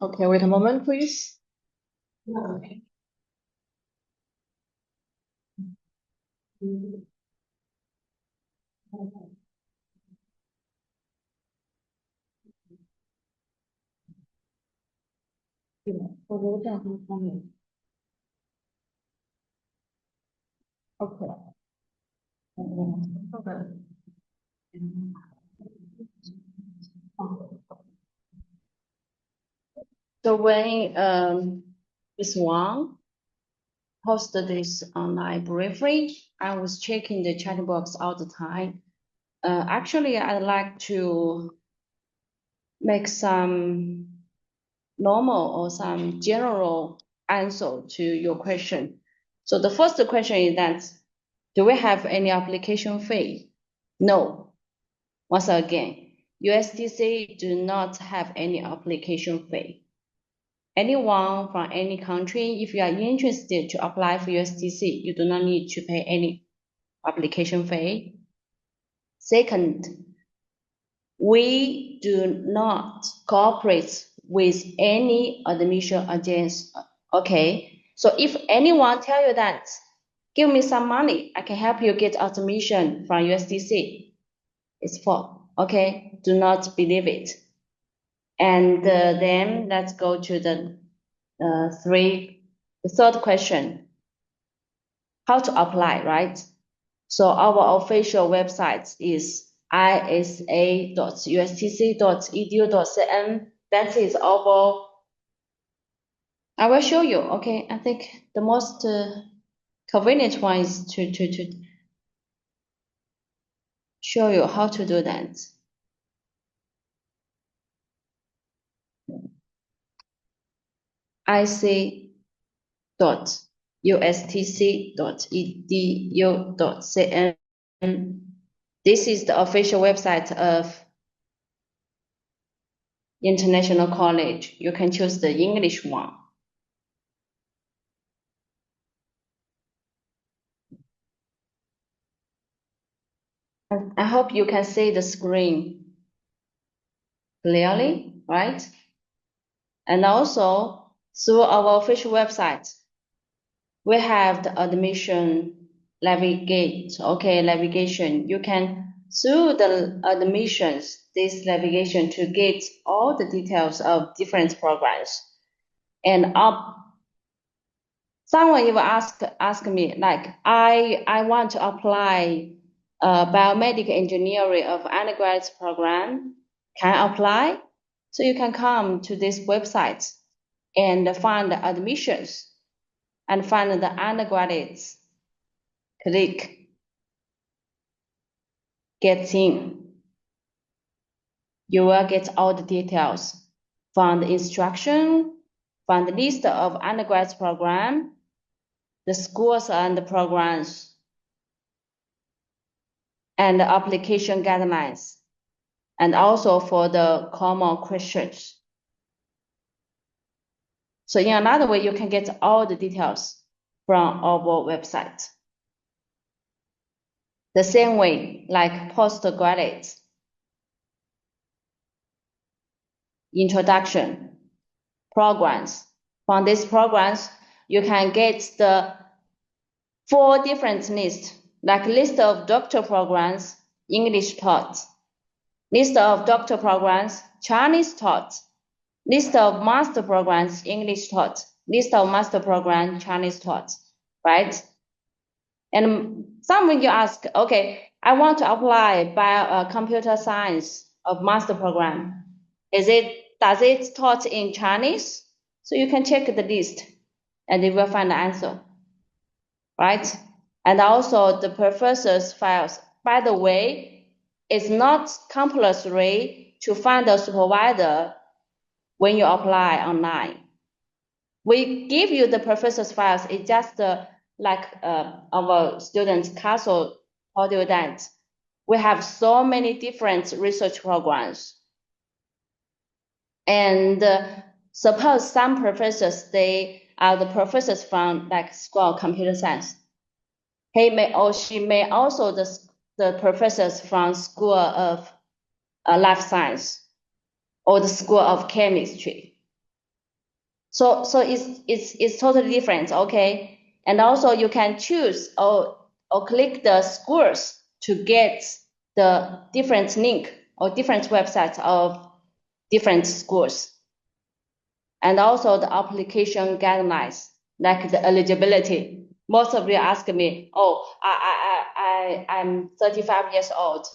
Okay, wait a moment, please. Okay. Okay. So when Ms. Wang posted this online briefing, I was checking the chat box all the time. Actually, I'd like to make some normal or some general answer to your question. So the first question is that, do we have any application fee? No. Once again, USTC do not have any application fee. Anyone from any country, if you are interested to apply for USTC, you do not need to pay any application fee. Second, we do not cooperate with any admission agency. Okay, so if anyone tell you that, give me some money, I can help you get admission from USTC, it's false. Okay, do not believe it. And then let's go to the third question. How to apply, right? So our official website is isa.ustc.edu.cn. That is our, I will show you, okay? I think the most convenient one is to show you how to do that. IC dot USTC.edu.cn. This is the official website of International College. You can choose the English one. I hope you can see the screen clearly, right? And also through our official website, we have the admission navigation. You can, through the admissions, this navigation to get all the details of different programs. And someone even ask me, like, I want to apply biomedical engineering of undergraduate program. Can I apply? So you can come to this website and find the admissions and find the undergraduates. Click Get In. You will get all the details. Find the instruction, find the list of undergraduate program, the schools and the programs, and the application guidelines, and also for the common questions. So in another way, you can get all the details from our website. The same way, like postgraduate, introduction, programs. From these programs, you can get the 4 different lists, like list of doctor programs, English taught, list of doctor programs, Chinese taught, list of master programs, English taught, list of master program, Chinese taught, right? And someone you ask, okay, I want to apply computer science of master program. Does it taught in Chinese? So you can check the list and you will find the answer, right? And also the professor's files. By the way, it's not compulsory to find a supervisor when you apply online. We give you the professor's files. It's just like our students, CAS-ANSO audio that we have so many different research programs. And suppose some professors, they are the professors from like School of Computer Science. He may or she may also the professors from School of Life Science or the School of Chemistry. So it's totally different, okay? And also you can choose or click the schools to get the different link or different websites of different schools. And also the application guidelines, like the eligibility. Most of you ask me, oh, I'm 35 years old.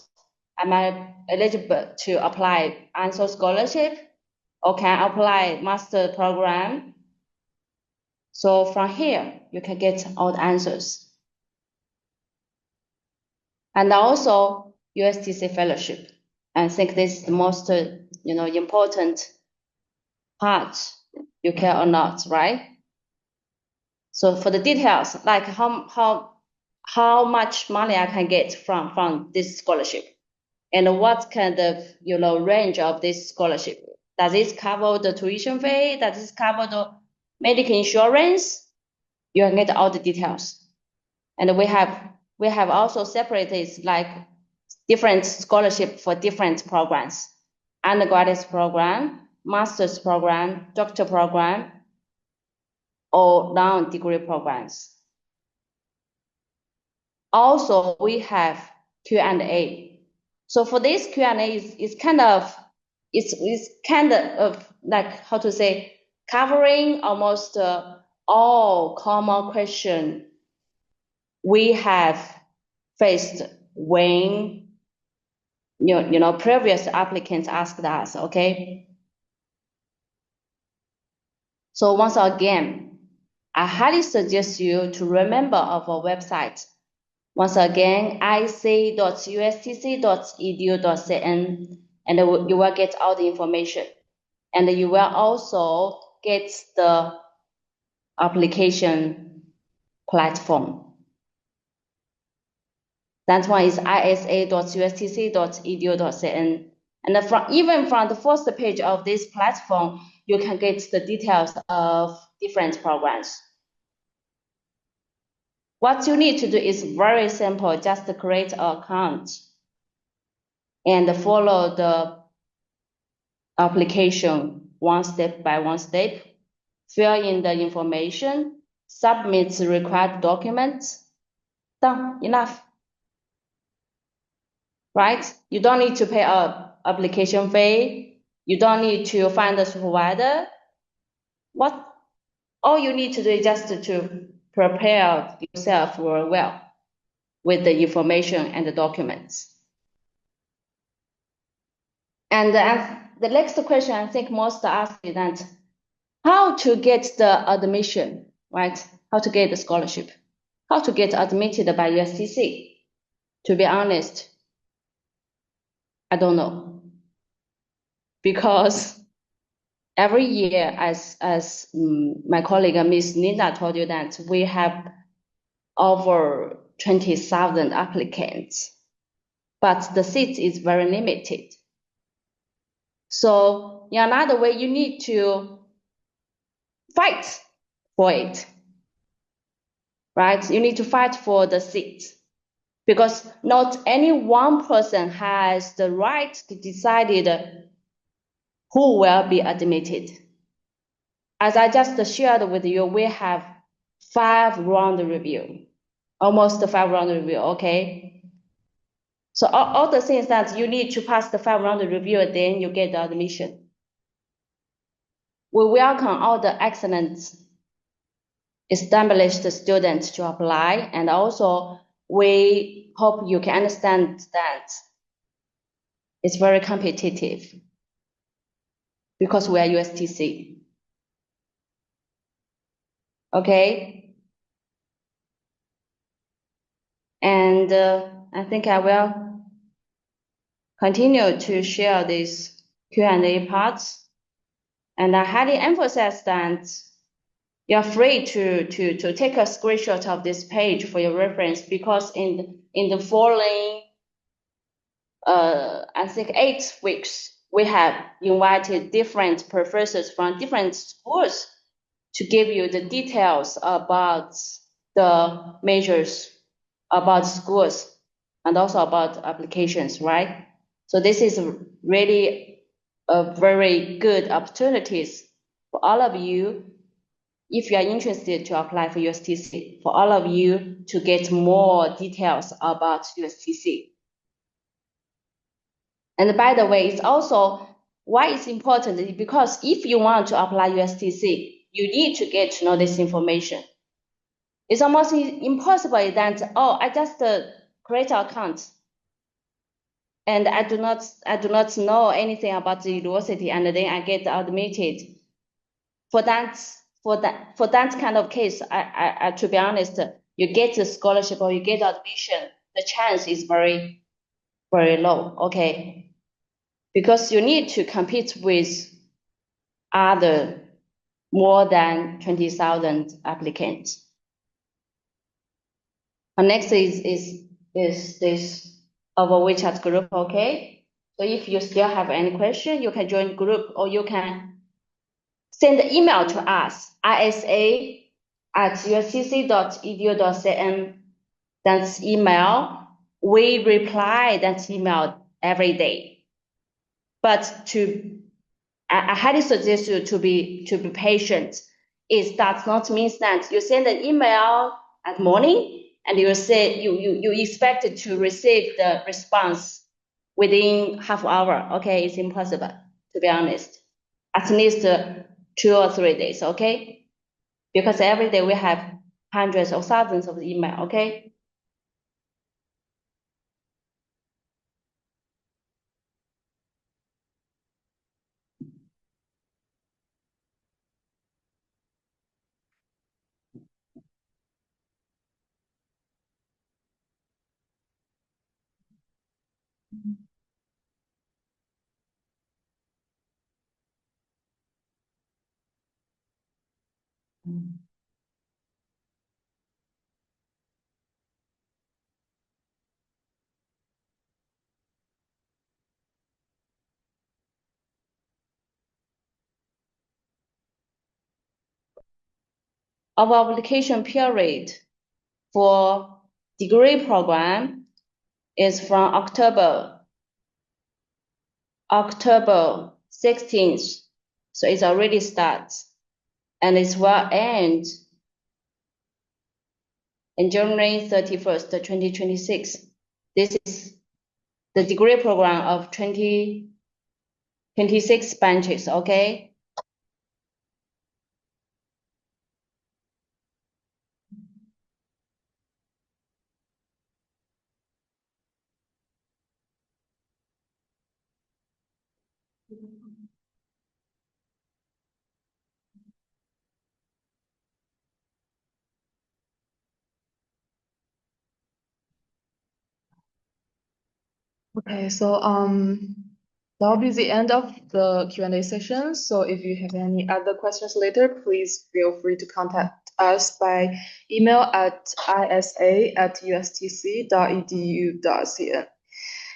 Am I eligible to apply ANSO Scholarship? Or can I apply master program? So from here, you can get all the answers. And also USTC Fellowship. I think this is the most important part, you care or not, right? So for the details, like how much money I can get from this scholarship, and what kind of range of this scholarship. Does it cover the tuition fee? Does it cover the medical insurance? You can get all the details. And we have also separated like different scholarship for different programs: undergraduate program, master's program, doctor program, or non-degree programs. Also, we have Q&A. So for this Q&A, it's kind of like, how to say, covering almost all common questions we have faced when previous applicants asked us, okay? So once again, I highly suggest you to remember of our website. Once again, ic.ustc.edu.cn, and you will get all the information. And you will also get the application platform. That one is isa.ustc.edu.cn. And even from the first page of this platform, you can get the details of different programs. What you need to do is very simple, just create an account and follow the application one step by one step, fill in the information, submit the required documents. Done, enough. Right? You don't need to pay an application fee. You don't need to find a supervisor. All you need to do is just to prepare yourself very well with the information and the documents. And the next question I think most ask is that how to get the admission, right? How to get the scholarship? How to get admitted by USTC? To be honest, I don't know. Because every year, as my colleague Ms. Linda told you, that we have over 20,000 applicants, but the seat is very limited. So in another way, you need to fight for it, right? You need to fight for the seat, because not any one person has the right to decide who will be admitted. As I just shared with you, we have 5-round review, almost 5-round review, okay? So all the things that you need to pass the 5-round review, then you get the admission. We welcome all the excellent established students to apply, and also we hope you can understand that it's very competitive because we are USTC. Okay? And I think I will continue to share these Q&A parts. And I highly emphasize that you're free to take a screenshot of this page for your reference, because in the following, I think 8 weeks, we have invited different professors from different schools to give you the details about the measures, about schools, and also about applications, right? So this is really a very good opportunities for all of you, if you are interested to apply for USTC, for all of you to get more details about USTC. And by the way, it's also why it's important, because if you want to apply USTC, you need to get to know this information. It's almost impossible that, oh, I just create an account and I do not know anything about the university, and then I get admitted. For that kind of case, I to be honest, you get the scholarship or you get admission, the chance is very, very low. Okay, because you need to compete with other more than 20,000 applicants. And next is this our WeChat group. Okay, so if you still have any question, you can join group, or you can send an email to us, isa@ustc.edu.cn. That's email. We reply that email every day. But I highly suggest you to be patient. It does not mean that you send an email at morning and you say you expect to receive the response within half hour. Okay, it's impossible, to be honest. At least 2 or 3 days, okay? Because every day we have hundreds or thousands of email, okay? our application period for degree program is from October 16th. So it's already starts and it will end in January 31st, 2026. This is the degree program of 26 branches, okay? Okay, so that'll be the end of the Q&A session. So if you have any other questions later, please feel free to contact us by email at isa@ustc.edu.cn.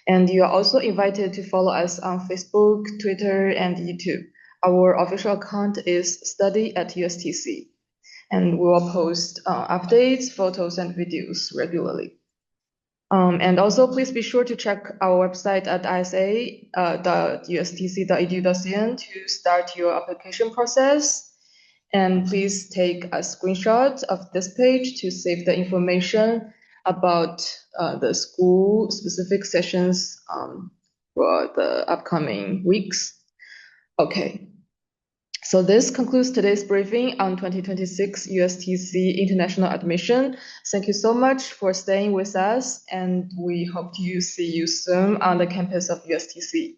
And you are also invited to follow us on Facebook, Twitter, and YouTube. Our official account is study@USTC, and we will post updates, photos, and videos regularly. And also, please be sure to check our website at isa.ustc.edu.cn to start your application process. And please take a screenshot of this page to save the information about the school-specific sessions for the upcoming weeks. Okay. So this concludes today's briefing on 2026 USTC International Admission. Thank you so much for staying with us, and we hope to see you soon on the campus of USTC.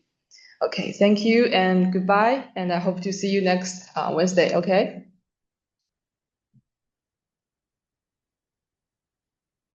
Okay, thank you and goodbye, and I hope to see you next Wednesday, okay?